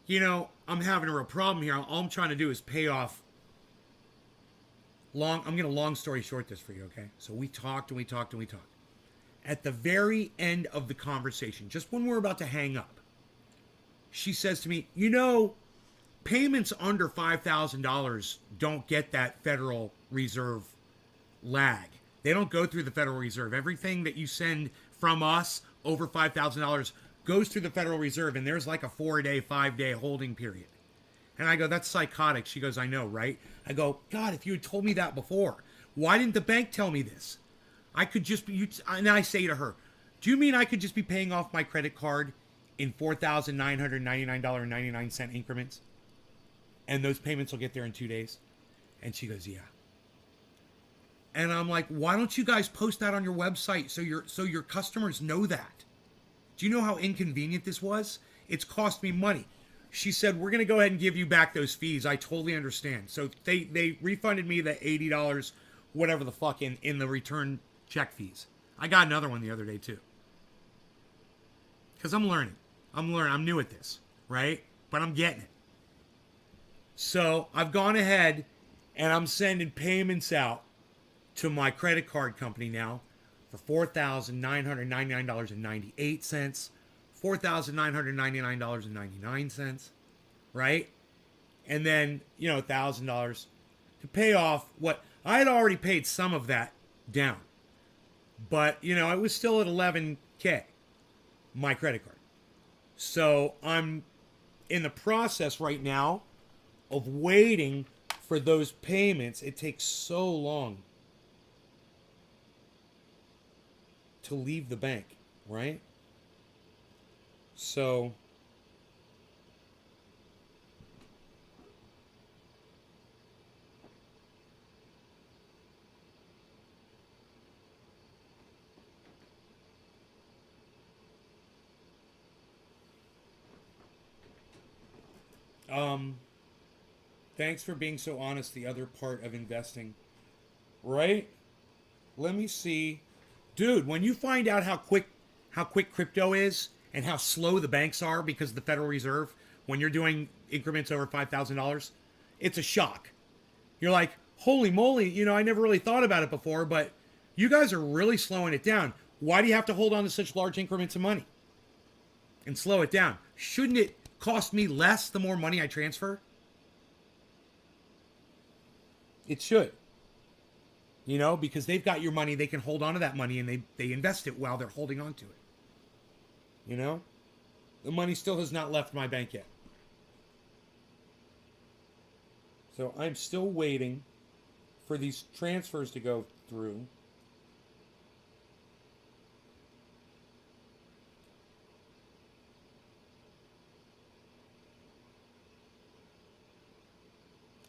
you know, I'm having a real problem here. All I'm trying to do is pay off. I'm going to long story short this for you, okay? So we talked and we talked and we talked. At the very end of the conversation, just when we're about to hang up, she says to me, you know, payments under $5,000 don't get that Federal Reserve lag. They don't go through the Federal Reserve. Everything that you send from us over $5,000 goes through the Federal Reserve, and there's like a 4-day, 5-day holding period. And I go, that's psychotic. She goes, I know, right? I go, God, if you had told me that before, why didn't the bank tell me this? I could just be, and I say to her, do you mean I could just be paying off my credit card in $4,999.99 increments? And those payments will get there in 2 days? And she goes, yeah. And I'm like, why don't you guys post that on your website so your customers know that? Do you know how inconvenient this was? It's cost me money. She said, we're going to go ahead and give you back those fees. I totally understand. So they refunded me the $80, whatever the fuck, in the return check fees. I got another one the other day too. Because I'm learning. I'm new at this, right? But I'm getting it. So I've gone ahead and I'm sending payments out to my credit card company now for $4,999.98, $4,999.99, right? And then, $1,000 to pay off what I had already paid some of that down. But, it was still at $11K, my credit card. So I'm in the process right now of waiting for those payments. It takes so long to leave the bank, right? So thanks for being so honest, the other part of investing, right? Let me see. Dude, when you find out how quick crypto is and how slow the banks are because of the Federal Reserve, when you're doing increments over $5,000, it's a shock. You're like, holy moly, I never really thought about it before, but you guys are really slowing it down. Why do you have to hold on to such large increments of money and slow it down? Shouldn't it cost me less the more money I transfer? It should. Because they've got your money, they can hold on to that money, and they invest it while they're holding on to it. The money still has not left my bank yet. So I'm still waiting for these transfers to go through.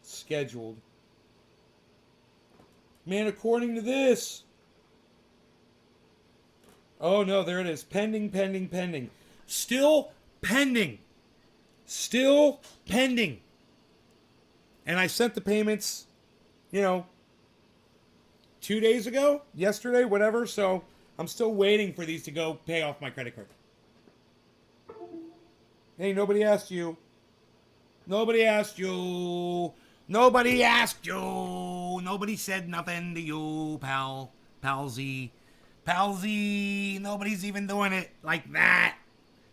Scheduled. Man, according to this. Oh, no, there it is. Pending. Still pending. And I sent the payments, 2 days ago, yesterday, whatever. So I'm still waiting for these to go pay off my credit card. Hey, nobody asked you. Nobody said nothing to you, palsy. Nobody's even doing it like that.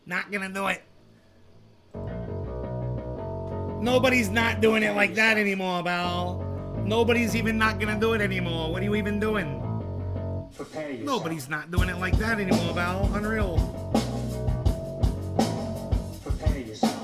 Not gonna do it. Nobody's not doing it like that anymore, pal. Nobody's even not gonna do it anymore. What are you even doing? Prepare yourself. Nobody's not doing it like that anymore, pal. Unreal. Prepare yourself.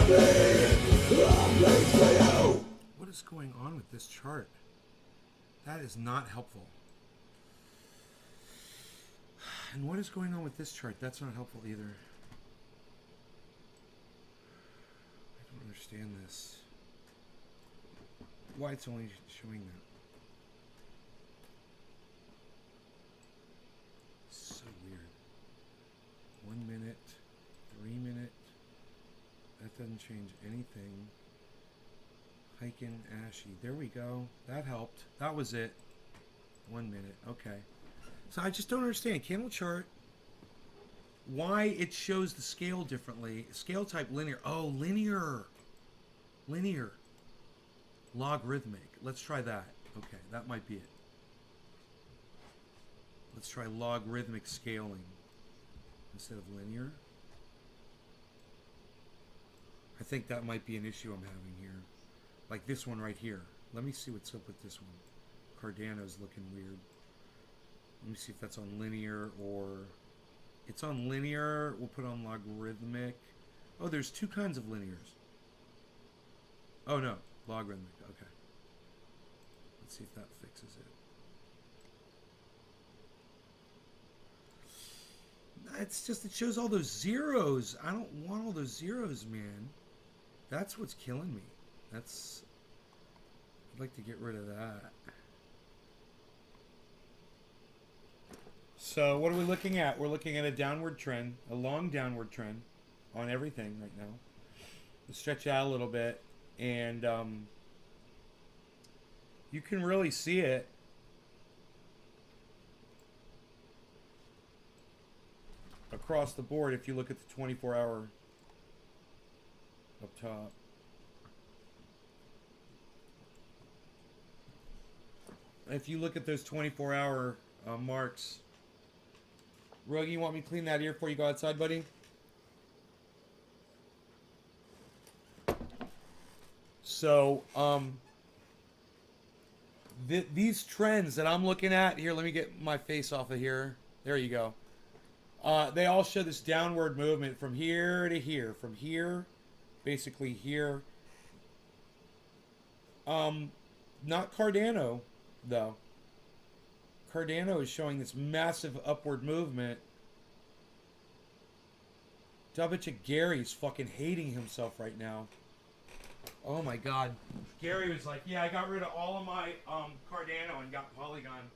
What is going on with this chart? That is not helpful. And what is going on with this chart? That's not helpful either. I don't understand this. Why it's only showing that. So weird. 1 minute, 3 minute. That doesn't change anything. Hiking, ashy. There we go. That helped. That was it. 1 minute. Okay. So I just don't understand. Candle chart. Why it shows the scale differently. Scale type linear. Oh, linear. Linear. Logarithmic. Let's try that. Okay, that might be it. Let's try logarithmic scaling instead of linear. I think that might be an issue I'm having here. Like this one right here. Let me see what's up with this one. Cardano's looking weird. Let me see if that's on linear or... It's on linear. We'll put on logarithmic. Oh, there's two kinds of linears. Oh, no. Logarithmic. Okay. Let's see if that fixes it. It's just, it shows all those zeros. I don't want all those zeros, man. That's what's killing me. That's... I'd like to get rid of that. So what are we looking at? We're looking at a downward trend, a long downward trend on everything right now. Let's stretch out a little bit, and you can really see it. Across the board if you look at the 24-hour up top. If you look at those 24-hour marks. Rogie, you want me to clean that ear before you go outside, buddy? So, these trends that I'm looking at here, let me get my face off of here. There you go. They all show this downward movement from here to here, from here, basically here. Not Cardano, though. Cardano is showing this massive upward movement. I bet you Gary's fucking hating himself right now. Oh my god. Gary was like, yeah, I got rid of all of my Cardano and got Polygon.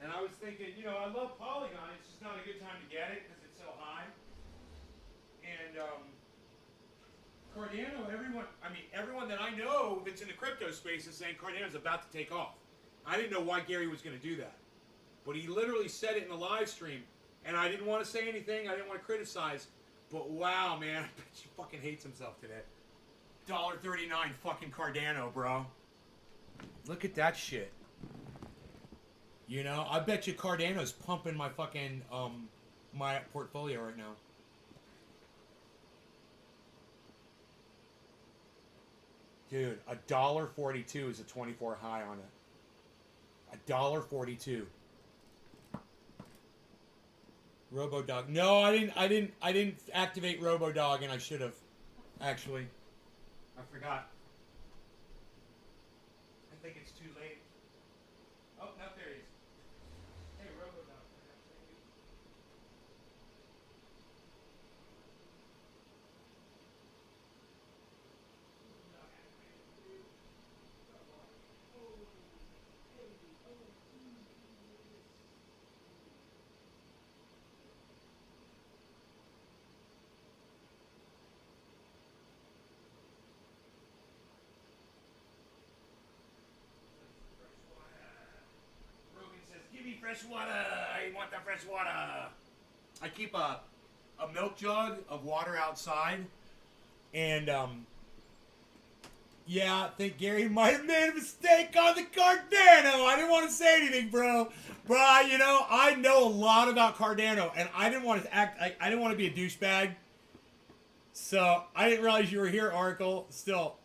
And I was thinking, you know, I love Polygon. It's just not a good time to get it because it's so high. And Cardano, everyone that I know that's in the crypto space is saying Cardano's about to take off. I didn't know why Gary was going to do that. But he literally said it in the live stream. And I didn't want to say anything. I didn't want to criticize. But wow, man, I bet he fucking hates himself today. $1.39 fucking Cardano, bro. Look at that shit. You know, I bet you Cardano's pumping my fucking, my portfolio right now. Dude, $1.42 is a 24 high on it. $1.42. RoboDog. No, I didn't activate RoboDog, and I should have. Actually, I forgot. I think it's too late. Oh, no, there he is. Hey, RoboDog. Fresh water. I want the fresh water. I keep a milk jug of water outside, and yeah, I think Gary might have made a mistake on the Cardano. I didn't want to say anything, bro. Bro, you know, I know a lot about Cardano, and I didn't want to act. I didn't want to be a douchebag. So I didn't realize you were here, Oracle. Still.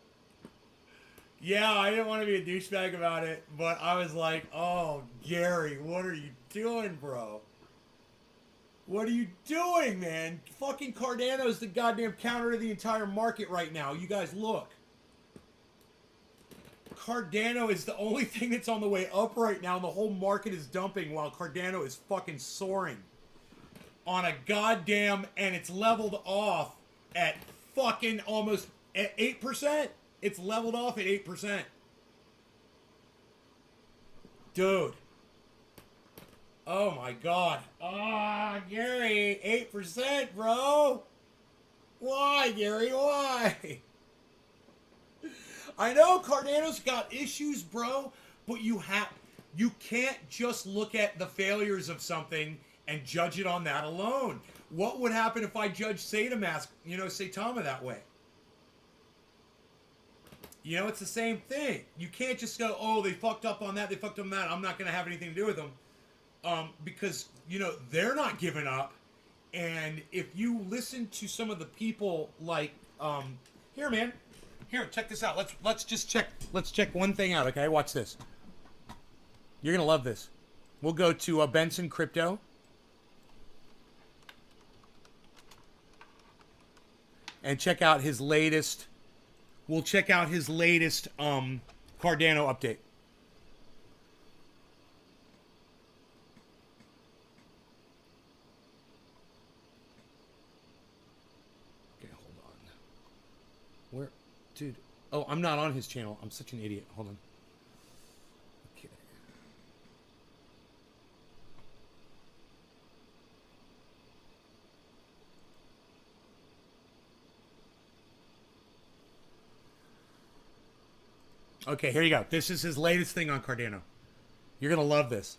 Yeah, I didn't want to be a douchebag about it, but I was like, oh, Gary, what are you doing, bro? What are you doing, man? Fucking Cardano is the goddamn counter to the entire market right now. You guys look. Cardano is the only thing that's on the way up right now, and the whole market is dumping while Cardano is fucking soaring on a goddamn, and it's leveled off at fucking almost at 8%. It's leveled off at 8%. Dude. Oh my god. Ah, Gary, 8%, bro. Why, Gary? Why? I know Cardano's got issues, bro, but you can't just look at the failures of something and judge it on that alone. What would happen if I judged Saitama that way? You know, it's the same thing. You can't just go, oh, they fucked up on that, they fucked up on that, I'm not going to have anything to do with them. Because, you know, they're not giving up. And if you listen to some of the people like, here, man, here, check this out. Let's check one thing out, okay? Watch this. You're going to love this. We'll go to Benson Crypto. And check out his latest. We'll check out his latest Cardano update. Okay, hold on. Where, dude? Oh, I'm not on his channel. I'm such an idiot. Hold on. Okay. Okay, here you go. This is his latest thing on Cardano. You're going to love this.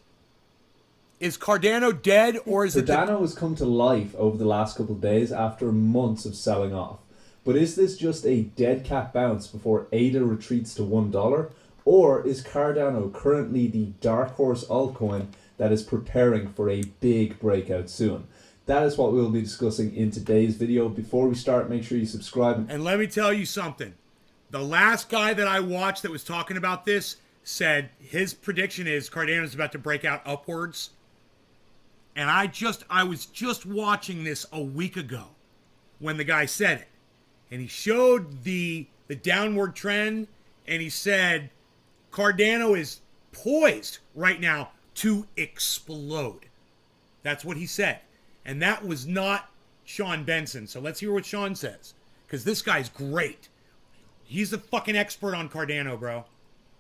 Is Cardano dead, or is it... Cardano has come to life over the last couple of days after months of selling off. But is this just a dead cat bounce before ADA retreats to $1? Or is Cardano currently the dark horse altcoin that is preparing for a big breakout soon? That is what we'll be discussing in today's video. Before we start, make sure you subscribe. And let me tell you something. The last guy that I watched that was talking about this said his prediction is Cardano's about to break out upwards. And I was just watching this a week ago when the guy said it. And he showed the downward trend, and he said Cardano is poised right now to explode. That's what he said. And that was not Sean Benson. So let's hear what Sean says, because this guy's great. He's the fucking expert on Cardano, bro.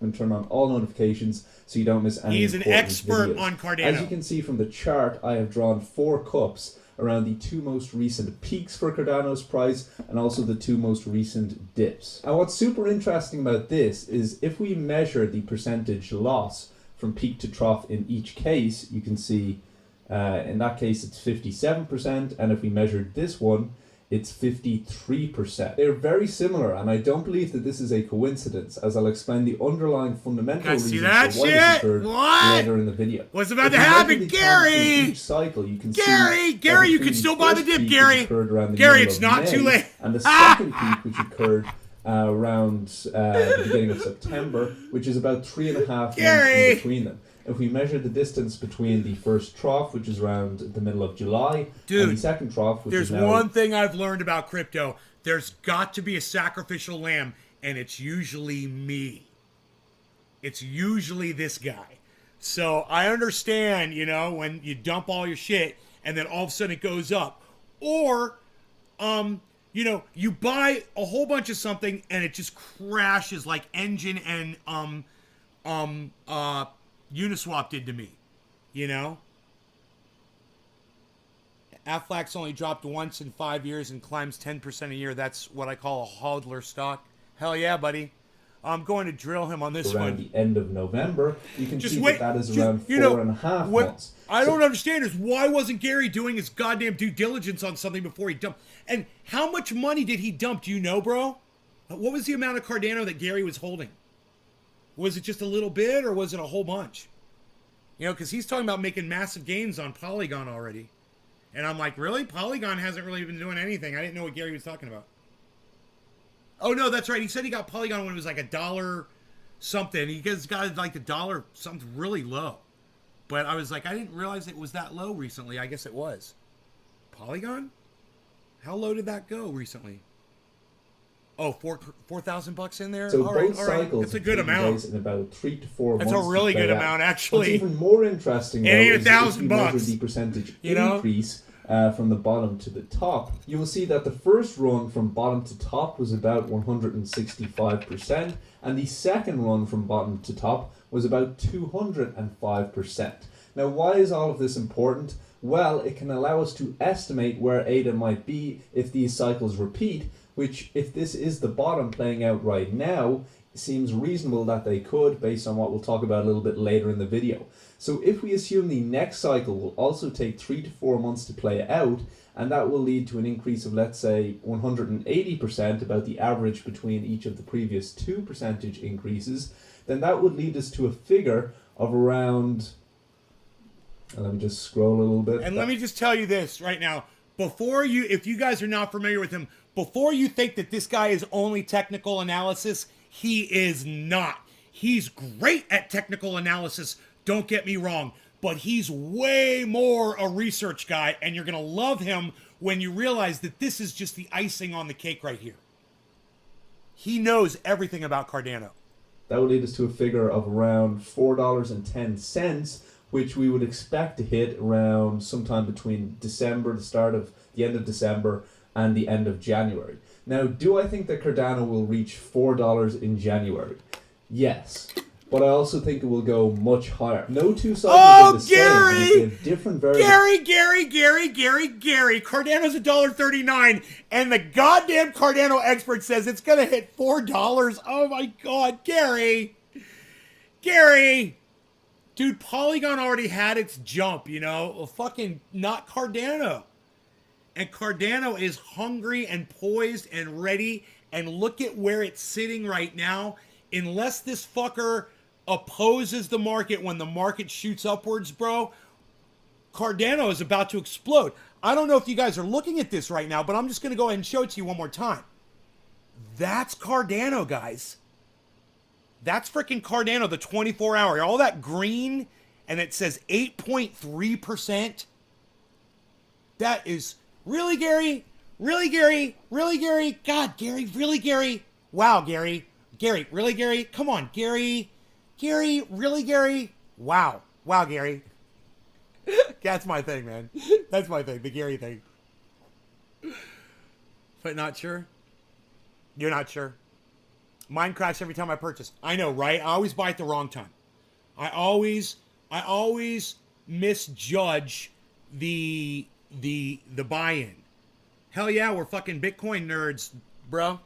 And turn on all notifications so you don't miss any. He's an expert videos. on Cardano. As you can see from the chart, I have drawn 4 cups around the 2 most recent peaks for Cardano's price and also the 2 most recent dips. And what's super interesting about this is if we measure the percentage loss from peak to trough in each case, you can see in that case it's 57%, and if we measured this one, it's 53%. They're very similar, and I don't believe that this is a coincidence, as I'll explain the underlying fundamental reasons for why this occurred later in the video. What's about to happen, Gary? Each cycle, you can Gary, you can still buy the dip, Gary. Gary, it's not too late. And the second peak, which occurred around the beginning of September, which is about 3.5 months in between them. If we measure the distance between the first trough, which is around the middle of July, and the second trough, which is now... There's one thing I've learned about crypto. There's got to be a sacrificial lamb, and it's usually me. It's usually this guy. So I understand, you know, when you dump all your shit, and then all of a sudden it goes up. Or, you know, you buy a whole bunch of something, and it just crashes like Engine and, Uniswap did to me, you know? Aflac's only dropped once in 5 years and climbs 10% a year. That's what I call a hodler stock. Hell yeah, buddy. I'm going to drill him on this one. Around the end of November, you can see that is around 4.5 months. I don't understand is why wasn't Gary doing his goddamn due diligence on something before he dumped? And how much money did he dump? Do you know, bro? What was the amount of Cardano that Gary was holding? Was it just a little bit, or was it a whole bunch? You know, because he's talking about making massive gains on Polygon already. And I'm like, really? Polygon hasn't really been doing anything. I didn't know what Gary was talking about. Oh, no, that's right. He said he got Polygon when it was like $1 something. He got like $1 something really low. But I was like, I didn't realize it was that low recently. I guess it was. Polygon? How low did that go recently? Oh, $4,000 in there. So all both right. cycles That's a have good taken amount. place in about 3 to 4 That's months. a really to play good out. amount, What's actually. even more interesting though, It ain't is if you $1,000 measure bucks. the percentage You know? increase from the bottom to the top, you will see that the first run from bottom to top was about 165%, and the second run from bottom to top was about 205%. Now, why is all of this important? Well, it can allow us to estimate where ADA might be if these cycles repeat, which, if this is the bottom playing out right now, seems reasonable that they could, based on what we'll talk about a little bit later in the video. So if we assume the next cycle will also take 3 to 4 months to play out, and that will lead to an increase of, let's say, 180%, about the average between each of the previous 2 percentage increases, then that would lead us to a figure of around... let me just scroll a little bit. And let me just tell you this right now. If you guys are not familiar with him, before you think that this guy is only technical analysis, he is not. He's great at technical analysis, don't get me wrong, but he's way more a research guy, and you're going to love him when you realize that this is just the icing on the cake right here. He knows everything about Cardano. That would lead us to a figure of around $4.10, which we would expect to hit around sometime between December, the end of December, and the end of January. Now, do I think that Cardano will reach $4 in January? Yes. But I also think it will go much higher. No two cycles are the same. They have different variables. Gary. Cardano's $1.39, and the goddamn Cardano expert says it's gonna hit $4. Oh my God, Gary. Dude, Polygon already had its jump, you know? Well, fucking not Cardano. And Cardano is hungry and poised and ready, and look at where it's sitting right now. Unless this fucker opposes the market when the market shoots upwards, bro, Cardano is about to explode. I don't know if you guys are looking at this right now, but I'm just going to go ahead and show it to you one more time. That's Cardano, guys. That's freaking Cardano, the 24-hour. All that green, and it says 8.3%. That is... Really, Gary? Really, Gary? Really, Gary? God, Gary, really, Gary? Wow, Gary. Gary, really, Gary? Come on, Gary. Gary, really, Gary? Wow. Wow, Gary. That's my thing, man. That's my thing, the Gary thing. But not sure? You're not sure? Mine crashes every time I purchase. I know, right? I always buy at the wrong time. I always misjudge the buy-in. Hell yeah, we're fucking Bitcoin nerds, bro.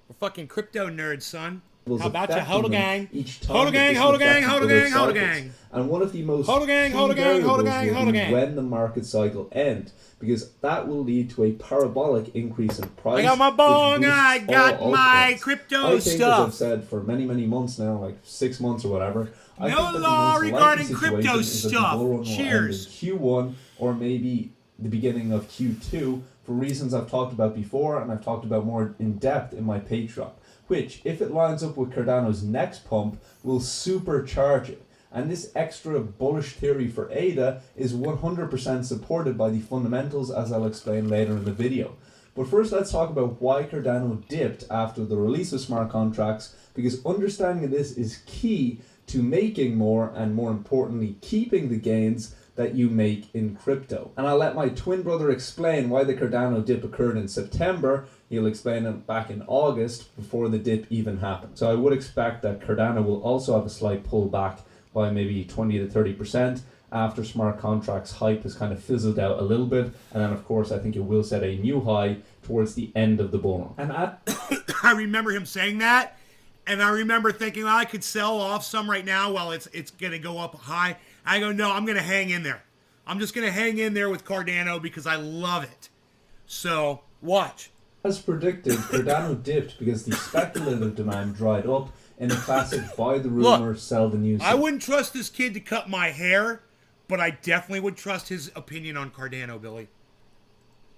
We're fucking crypto nerds, son. How about you? Hodl gang. Hodl gang, hodl gang, hodl gang, hodl gang. And one of the most hodl gang, hodl gang, hodl gang, hodl gang. When the market cycle ends, because that will lead to a parabolic increase in price. I got my bong, I got my crypto I think, stuff. as I've said for many, many months now, like 6 months or whatever, I no think that law the most regarding likely crypto situation is that the stuff. bull run will Cheers. end in Q1 or maybe the beginning of Q2 for reasons I've talked about before and I've talked about more in depth in my Patreon, which, if it lines up with Cardano's next pump, will supercharge it. And this extra bullish theory for ADA is 100% supported by the fundamentals, as I'll explain later in the video. But first, let's talk about why Cardano dipped after the release of smart contracts, because understanding this is key to making more and, more importantly, keeping the gains that you make in crypto. And I'll let my twin brother explain why the Cardano dip occurred in September. He'll explain it back in August before the dip even happened. So I would expect that Cardano will also have a slight pullback by maybe 20 to 30% after smart contracts hype has kind of fizzled out a little bit. And then of course I think it will set a new high towards the end of the bull run. And I remember him saying that, and I remember thinking, well, I could sell off some right now while it's going to go up high. I go, no, I'm going to hang in there. I'm just going to hang in there with Cardano because I love it. So, watch. As predicted, Cardano dipped because the speculative demand dried up in a classic buy the rumor, sell the news. I wouldn't trust this kid to cut my hair, but I definitely would trust his opinion on Cardano, Billy.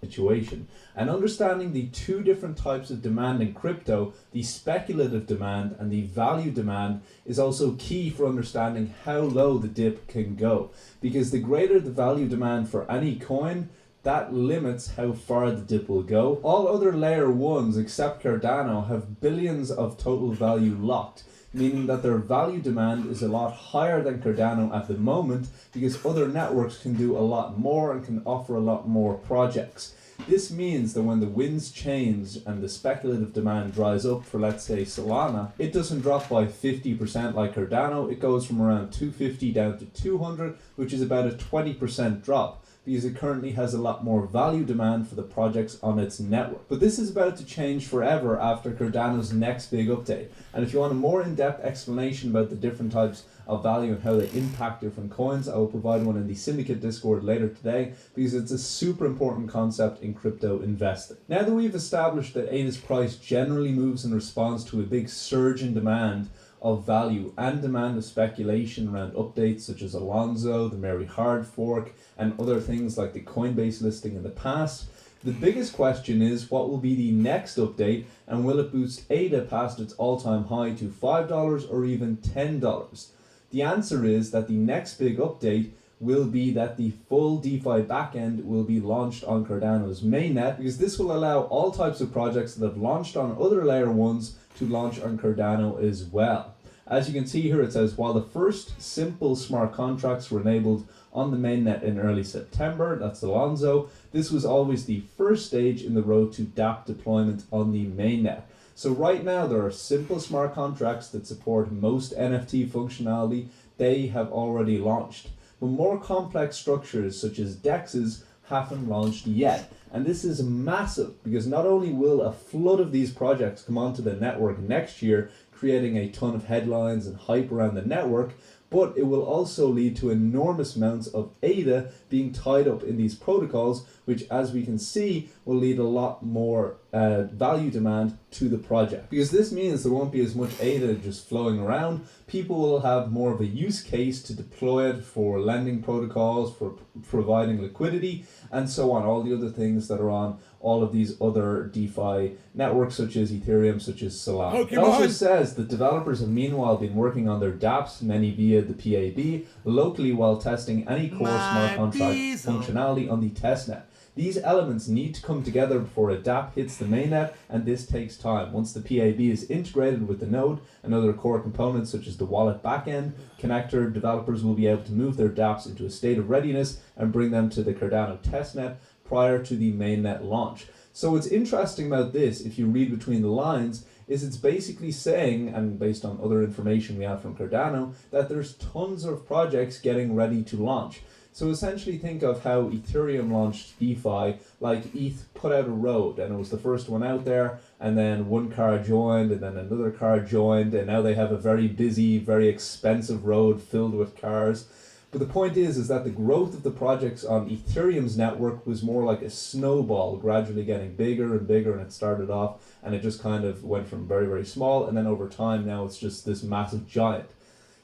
Situation. And understanding the two different types of demand in crypto, the speculative demand and the value demand, is also key for understanding how low the dip can go. Because the greater the value demand for any coin, that limits how far the dip will go. All other layer 1s except Cardano have billions of total value locked, meaning that their value demand is a lot higher than Cardano at the moment because other networks can do a lot more and can offer a lot more projects. This means that when the winds change and the speculative demand dries up for, let's say, Solana, it doesn't drop by 50% like Cardano. It goes from around 250 down to 200, which is about a 20% drop, because it currently has a lot more value demand for the projects on its network. But this is about to change forever after Cardano's next big update. And if you want a more in-depth explanation about the different types of value and how they impact different coins, I will provide one in the Syndicate Discord later today, because it's a super important concept in crypto investing. Now that we've established that ADA's price generally moves in response to a big surge in demand of value and demand of speculation around updates such as Alonzo, the Mary Hard fork, and other things like the Coinbase listing in the past, the biggest question is what will be the next update, and will it boost ADA past its all-time high to $5 or even $10? The answer is that the next big update will be that the full DeFi backend will be launched on Cardano's mainnet, because this will allow all types of projects that have launched on other layer 1s to launch on Cardano as well. As you can see here, it says, while the first simple smart contracts were enabled on the mainnet in early September, that's Alonzo, this was always the first stage in the road to dApp deployment on the mainnet. So right now there are simple smart contracts that support most NFT functionality. They have already launched. But more complex structures such as DEXs haven't launched yet. And this is massive, because not only will a flood of these projects come onto the network next year, creating a ton of headlines and hype around the network, but it will also lead to enormous amounts of ADA being tied up in these protocols, which, as we can see, will lead a lot more value demand to the project. Because this means there won't be as much ADA just flowing around. People will have more of a use case to deploy it for lending protocols, for providing liquidity, and so on, all the other things that are on all of these other DeFi networks such as Ethereum, such as Solana. It also says that developers have meanwhile been working on their dApps, many via the PAB, locally while testing any core smart contract functionality on the testnet. These elements need to come together before a dApp hits the mainnet, and this takes time. Once the PAB is integrated with the node and other core components such as the wallet backend connector, developers will be able to move their dApps into a state of readiness and bring them to the Cardano testnet prior to the mainnet launch. So what's interesting about this, if you read between the lines, is it's basically saying, and based on other information we have from Cardano, that there's tons of projects getting ready to launch. So essentially think of how Ethereum launched DeFi, like ETH put out a road and it was the first one out there, and then one car joined and then another car joined, and now they have a very busy, very expensive road filled with cars. But the point is that the growth of the projects on Ethereum's network was more like a snowball, gradually getting bigger and bigger, and it started off and it just kind of went from very, very small, and then over time now it's just this massive giant.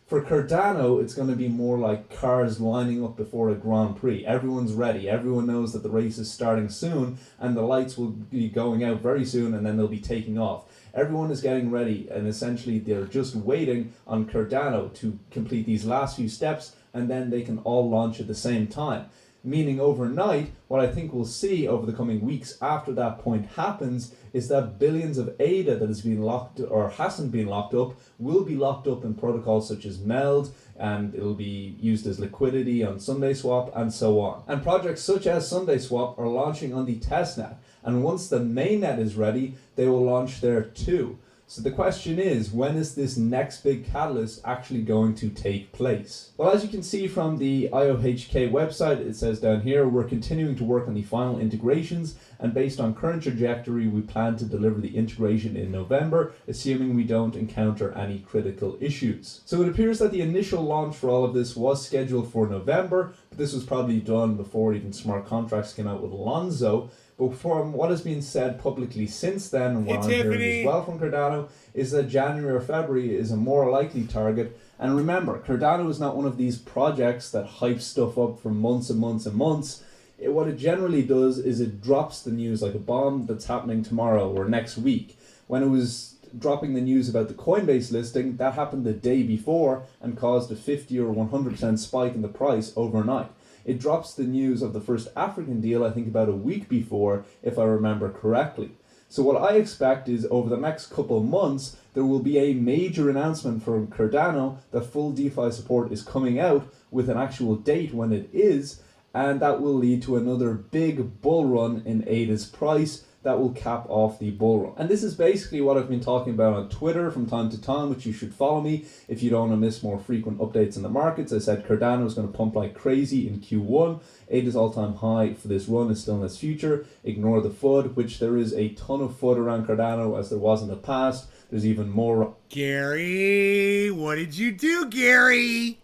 For Cardano, it's going to be more like cars lining up before a Grand Prix. Everyone's ready. Everyone knows that the race is starting soon, and the lights will be going out very soon, and then they'll be taking off. Everyone is getting ready, and essentially they're just waiting on Cardano to complete these last few steps, and then they can all launch at the same time. Meaning overnight, what I think we'll see over the coming weeks after that point happens is that billions of ADA that has been locked or hasn't been locked up will be locked up in protocols such as MELD, and it'll be used as liquidity on SundaeSwap and so on. And projects such as SundaeSwap are launching on the testnet, and once the mainnet is ready, they will launch there too. So the question is, when is this next big catalyst actually going to take place? Well, as you can see from the IOHK website, it says down here, we're continuing to work on the final integrations, and based on current trajectory, we plan to deliver the integration in November, assuming we don't encounter any critical issues. So it appears that the initial launch for all of this was scheduled for November, but this was probably done before even smart contracts came out with Alonzo. But from what has been said publicly since then, and what I'm hearing as well from Cardano, is that January or February is a more likely target. And remember, Cardano is not one of these projects that hype stuff up for months and months and months. What it generally does is it drops the news like a bomb that's happening tomorrow or next week. When it was dropping the news about the Coinbase listing, that happened the day before and caused a 50 or 100% spike in the price overnight. It drops the news of the first African deal, I think about a week before, if I remember correctly. So what I expect is over the next couple months, there will be a major announcement from Cardano that full DeFi support is coming out with an actual date when it is, and that will lead to another big bull run in ADA's price that will cap off the bull run. And this is basically what I've been talking about on Twitter from time to time, which you should follow me if you don't want to miss more frequent updates in the markets. I said Cardano is going to pump like crazy in Q1. ADA's all-time high for this run is still in its future. Ignore the FUD, which there is a ton of FUD around Cardano as there was in the past. There's even more. Gary, what did you do, Gary?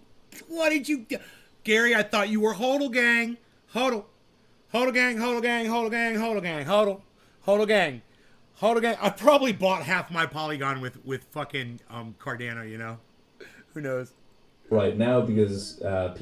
What did you do? Gary, I thought you were HODL gang. HODL. HODL gang, HODL gang, HODL gang, HODL gang, HODL. HODL gang. HODL gang. I probably bought half my Polygon with fucking Cardano, you know? Who knows? Right now, because a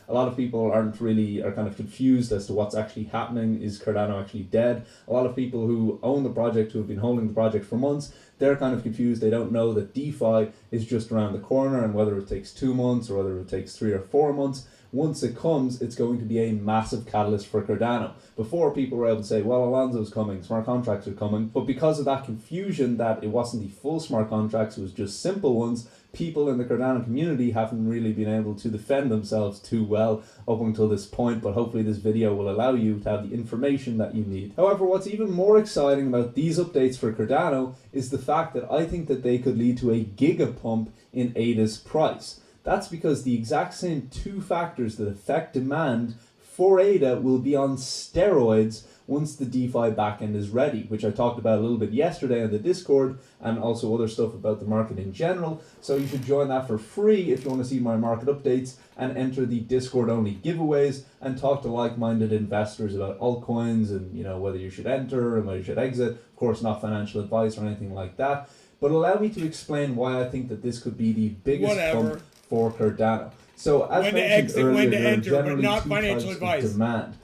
lot of people are kind of confused as to what's actually happening. Is Cardano actually dead? A lot of people who own the project, who have been holding the project for months, they're kind of confused. They don't know that DeFi is just around the corner, and whether it takes 2 months or whether it takes 3 or 4 months, once it comes, it's going to be a massive catalyst for Cardano. Before, people were able to say, well, Alonso's coming, smart contracts are coming. But because of that confusion that it wasn't the full smart contracts, it was just simple ones, people in the Cardano community haven't really been able to defend themselves too well up until this point. But hopefully this video will allow you to have the information that you need. However, what's even more exciting about these updates for Cardano is the fact that I think that they could lead to a gigapump in ADA's price. That's because the exact same 2 factors that affect demand for ADA will be on steroids once the DeFi backend is ready, which I talked about a little bit yesterday on the Discord, and also other stuff about the market in general. So you should join that for free if you want to see my market updates and enter the Discord only giveaways and talk to like-minded investors about altcoins and, you know, whether you should enter and whether you should exit. Of course, not financial advice or anything like that. But allow me to explain why I think that this could be the biggest pump for Cardano. So as When to mentioned exit, earlier, when to there are enter, but generally not 2 financial types advice. of demand.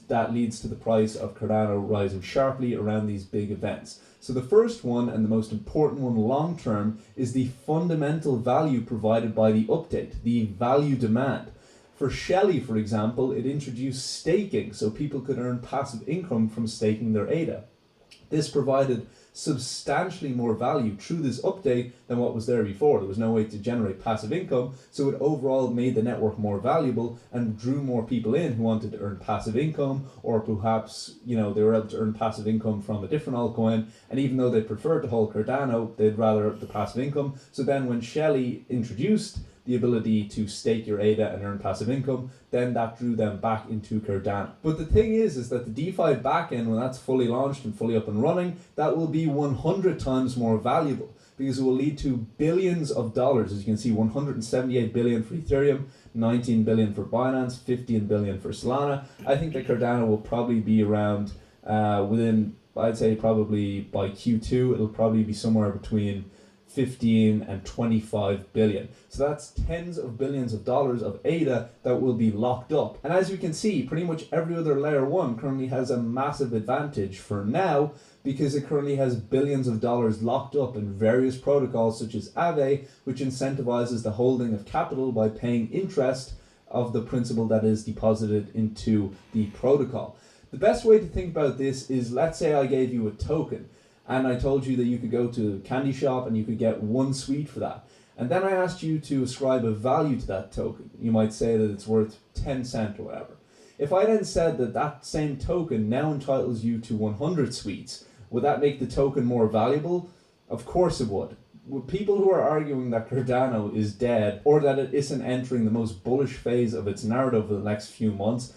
That leads to the price of Cardano rising sharply around these big events. So the first one, and the most important one long term, is the fundamental value provided by the update, the value demand. For Shelley, for example, it introduced staking, so people could earn passive income from staking their ADA. This provided substantially more value through this update than what was there before. There was no way to generate passive income, so it overall made the network more valuable and drew more people in who wanted to earn passive income, or perhaps, you know, they were able to earn passive income from a different altcoin, and even though they preferred to hold Cardano, they'd rather the passive income. So then when Shelley introduced the ability to stake your ADA and earn passive income, then that drew them back into Cardano. But the thing is that the DeFi backend, when that's fully launched and fully up and running, that will be 100 times more valuable, because it will lead to billions of dollars. As you can see, 178 billion for Ethereum, 19 billion for Binance, 15 billion for Solana. I think that Cardano will probably be around within, I'd say probably by Q2, it'll probably be somewhere between 15 and 25 billion. So that's tens of billions of dollars of ADA that will be locked up. And as you can see, pretty much every other layer 1 currently has a massive advantage for now, because it currently has billions of dollars locked up in various protocols such as Aave, which incentivizes the holding of capital by paying interest of the principal that is deposited into the protocol. The best way to think about this is, let's say I gave you a token, and I told you that you could go to a candy shop and you could get 1 sweet for that. And then I asked you to ascribe a value to that token. You might say that it's worth 10 cents or whatever. If I then said that that same token now entitles you to 100 sweets, would that make the token more valuable? Of course it would. With people who are arguing that Cardano is dead, or that it isn't entering the most bullish phase of its narrative for the next few months,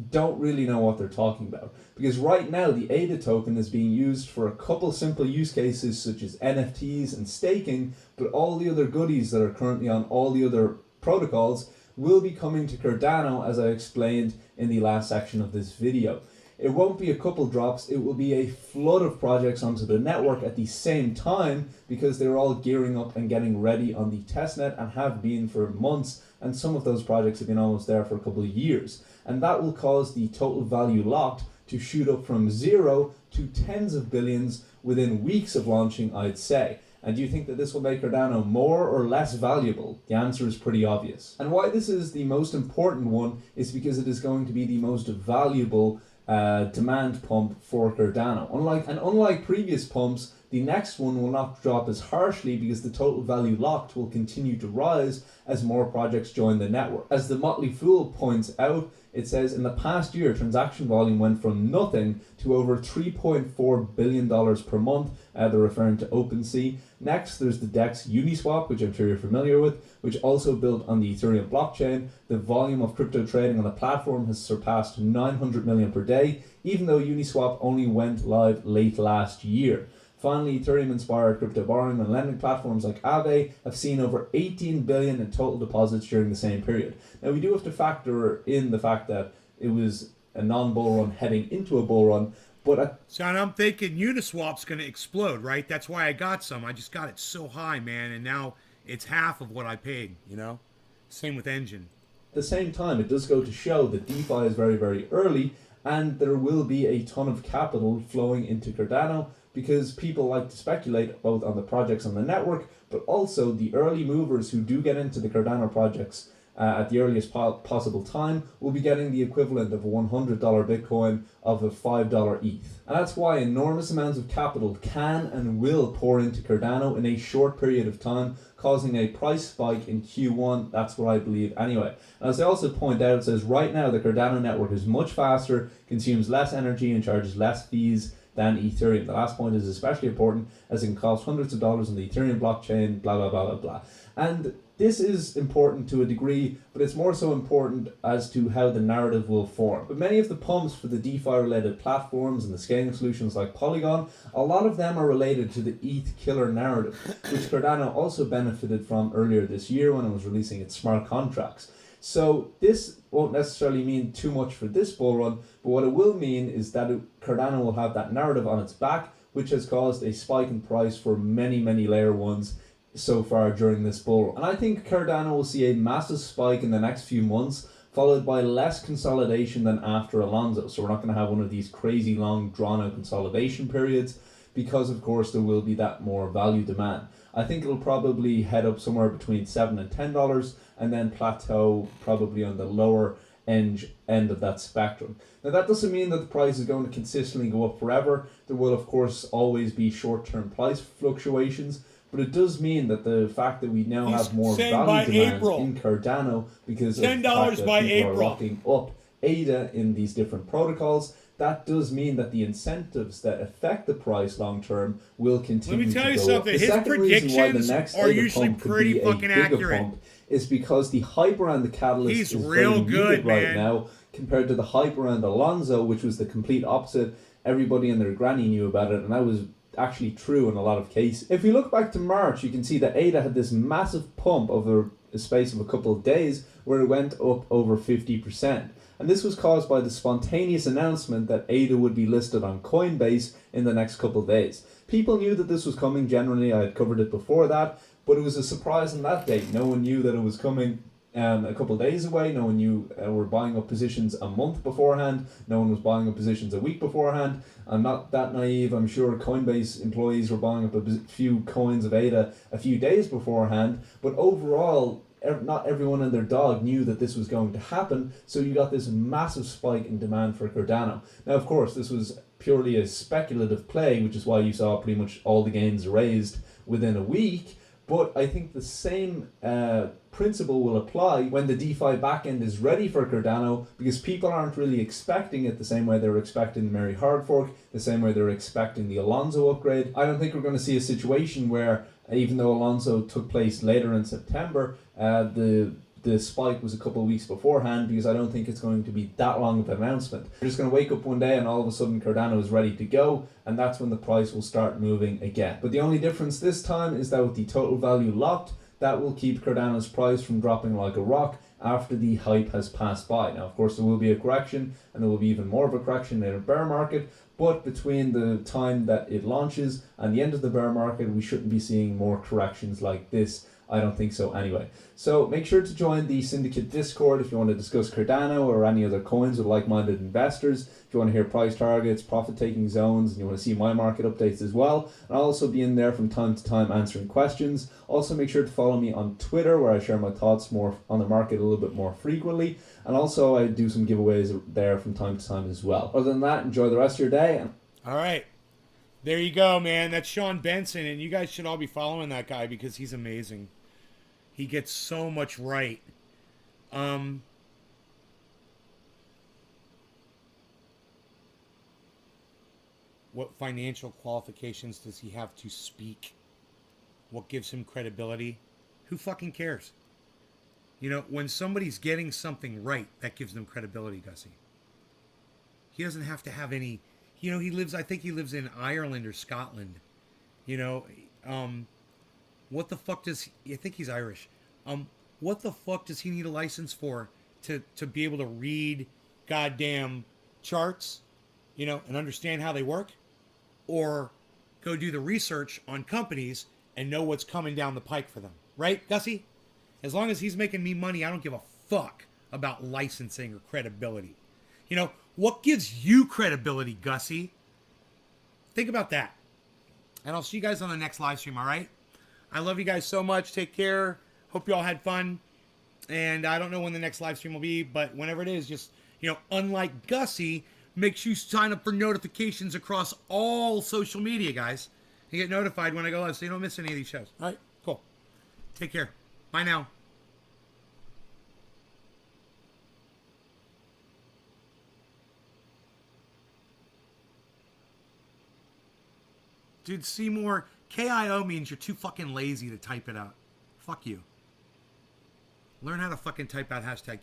don't really know what they're talking about. Because right now the ADA token is being used for a couple simple use cases such as NFTs and staking, but all the other goodies that are currently on all the other protocols will be coming to Cardano, as I explained in the last section of this video. It won't be a couple drops, it will be a flood of projects onto the network at the same time, because they're all gearing up and getting ready on the testnet and have been for months, and some of those projects have been almost there for a couple of years. And that will cause the total value locked to shoot up from 0 to tens of billions within weeks of launching, I'd say. And do you think that this will make Cardano more or less valuable? The answer is pretty obvious. And why this is the most important one is because it is going to be the most valuable demand pump for Cardano. Unlike previous pumps, the next one will not drop as harshly because the total value locked will continue to rise as more projects join the network. As the Motley Fool points out, it says in the past year, transaction volume went from nothing to over $3.4 billion per month. They're referring to OpenSea. Next, there's the DEX Uniswap, which I'm sure you're familiar with, which also built on the Ethereum blockchain. The volume of crypto trading on the platform has surpassed 900 million per day, even though Uniswap only went live late last year. Finally, Ethereum-inspired crypto borrowing and lending platforms like Aave have seen over 18 billion in total deposits during the same period. Now, we do have to factor in the fact that it was a non-bull run heading into a bull run, but so I'm thinking Uniswap's going to explode, right? That's why I got some. I just got it so high, man, and now it's half of what I paid, you know? Same with Engine. At the same time, it does go to show that DeFi is very, very early, and there will be a ton of capital flowing into Cardano, because people like to speculate both on the projects on the network, but also the early movers who do get into the Cardano projects at the earliest possible time will be getting the equivalent of a $100 Bitcoin of a $5 ETH. And that's why enormous amounts of capital can and will pour into Cardano in a short period of time, causing a price spike in Q1. That's what I believe anyway. And as I also point out, it says right now the Cardano network is much faster, consumes less energy and charges less fees than Ethereum. The last point is especially important as it can cost hundreds of dollars on the Ethereum blockchain, blah, blah, blah, blah, blah. And this is important to a degree, but it's more so important as to how the narrative will form. But many of the pumps for the DeFi-related platforms and the scaling solutions like Polygon, a lot of them are related to the ETH killer narrative, which Cardano also benefited from earlier this year when it was releasing its smart contracts. So this won't necessarily mean too much for this bull run, but what it will mean is that Cardano will have that narrative on its back, which has caused a spike in price for many, many layer ones so far during this bull run. And I think Cardano will see a massive spike in the next few months, followed by less consolidation than after Alonzo. So we're not going to have one of these crazy long drawn out consolidation periods, because of course there will be that more value demand. I think it'll probably head up somewhere between $7 and $10 and then plateau probably on the lower end of that spectrum. Now that doesn't mean that the price is going to consistently go up forever. There will of course always be short-term price fluctuations, but it does mean that the fact that we now have more value demand in Cardano because of the fact that people are locking up ADA in these different protocols, that does mean that the incentives that affect the price long term will continue to go up. Let me tell you something. His predictions are usually pretty fucking accurate. Is because the hype around the catalyst is real good right now compared to the hype around Alonzo, which was the complete opposite. Everybody and their granny knew about it, and that was actually true in a lot of cases. If we look back to March, you can see that ADA had this massive pump over a space of a couple of days where it went up over 50%. And this was caused by the spontaneous announcement that ADA would be listed on Coinbase in the next couple of days. People knew that this was coming generally. I had covered it before that, but it was a surprise on that date. No one knew that it was coming a couple of days away. No one knew we're buying up positions a month beforehand. No one was buying up positions a week beforehand. I'm not that naive. I'm sure Coinbase employees were buying up a few coins of ADA a few days beforehand. But overall, not everyone and their dog knew that this was going to happen, so you got this massive spike in demand for Cardano. Now, of course, this was purely a speculative play, which is why you saw pretty much all the gains raised within a week, but I think the same principle will apply when the DeFi backend is ready for Cardano, because people aren't really expecting it the same way they were expecting the Mary hard fork, the same way they're expecting the Alonzo upgrade. I don't think we're going to see a situation where, even though Alonzo took place later in September, the spike was a couple of weeks beforehand, because I don't think it's going to be that long of an announcement. We're just going to wake up one day and all of a sudden Cardano is ready to go, and that's when the price will start moving again. But the only difference this time is that with the total value locked, that will keep Cardano's price from dropping like a rock after the hype has passed by. Now, of course, there will be a correction, and there will be even more of a correction in a bear market, but between the time that it launches and the end of the bear market, we shouldn't be seeing more corrections like this. I don't think so anyway. So make sure to join the Syndicate Discord if you want to discuss Cardano or any other coins with like-minded investors. If you want to hear price targets, profit-taking zones, and you want to see my market updates as well. And I'll also be in there from time to time answering questions. Also make sure to follow me on Twitter, where I share my thoughts more on the market a little bit more frequently. And also I do some giveaways there from time to time as well. Other than that, enjoy the rest of your day. All right. There you go, man. That's Sean Benson, and you guys should all be following that guy because he's amazing. He gets so much right. What financial qualifications does he have to speak? What gives him credibility? Who fucking cares? You know, when somebody's getting something right, that gives them credibility, Gussie. He doesn't have to have any... You know, I think he lives in Ireland or Scotland. You know, what the fuck does I think he's Irish. What the fuck does he need a license for to be able to read goddamn charts, you know, and understand how they work? Or go do the research on companies and know what's coming down the pike for them. Right, Gussie? As long as he's making me money, I don't give a fuck about licensing or credibility. You know, what gives you credibility, Gussie? Think about that. And I'll see you guys on the next live stream, all right? I love you guys so much. Take care. Hope you all had fun. And I don't know when the next live stream will be, but whenever it is, just, you know, unlike Gussie, make sure you sign up for notifications across all social media, guys. You get notified when I go live so you don't miss any of these shows. All right, cool. Take care. Bye now. Dude, Seymour, KIO means you're too fucking lazy to type it out. Fuck you. Learn how to fucking type out hashtag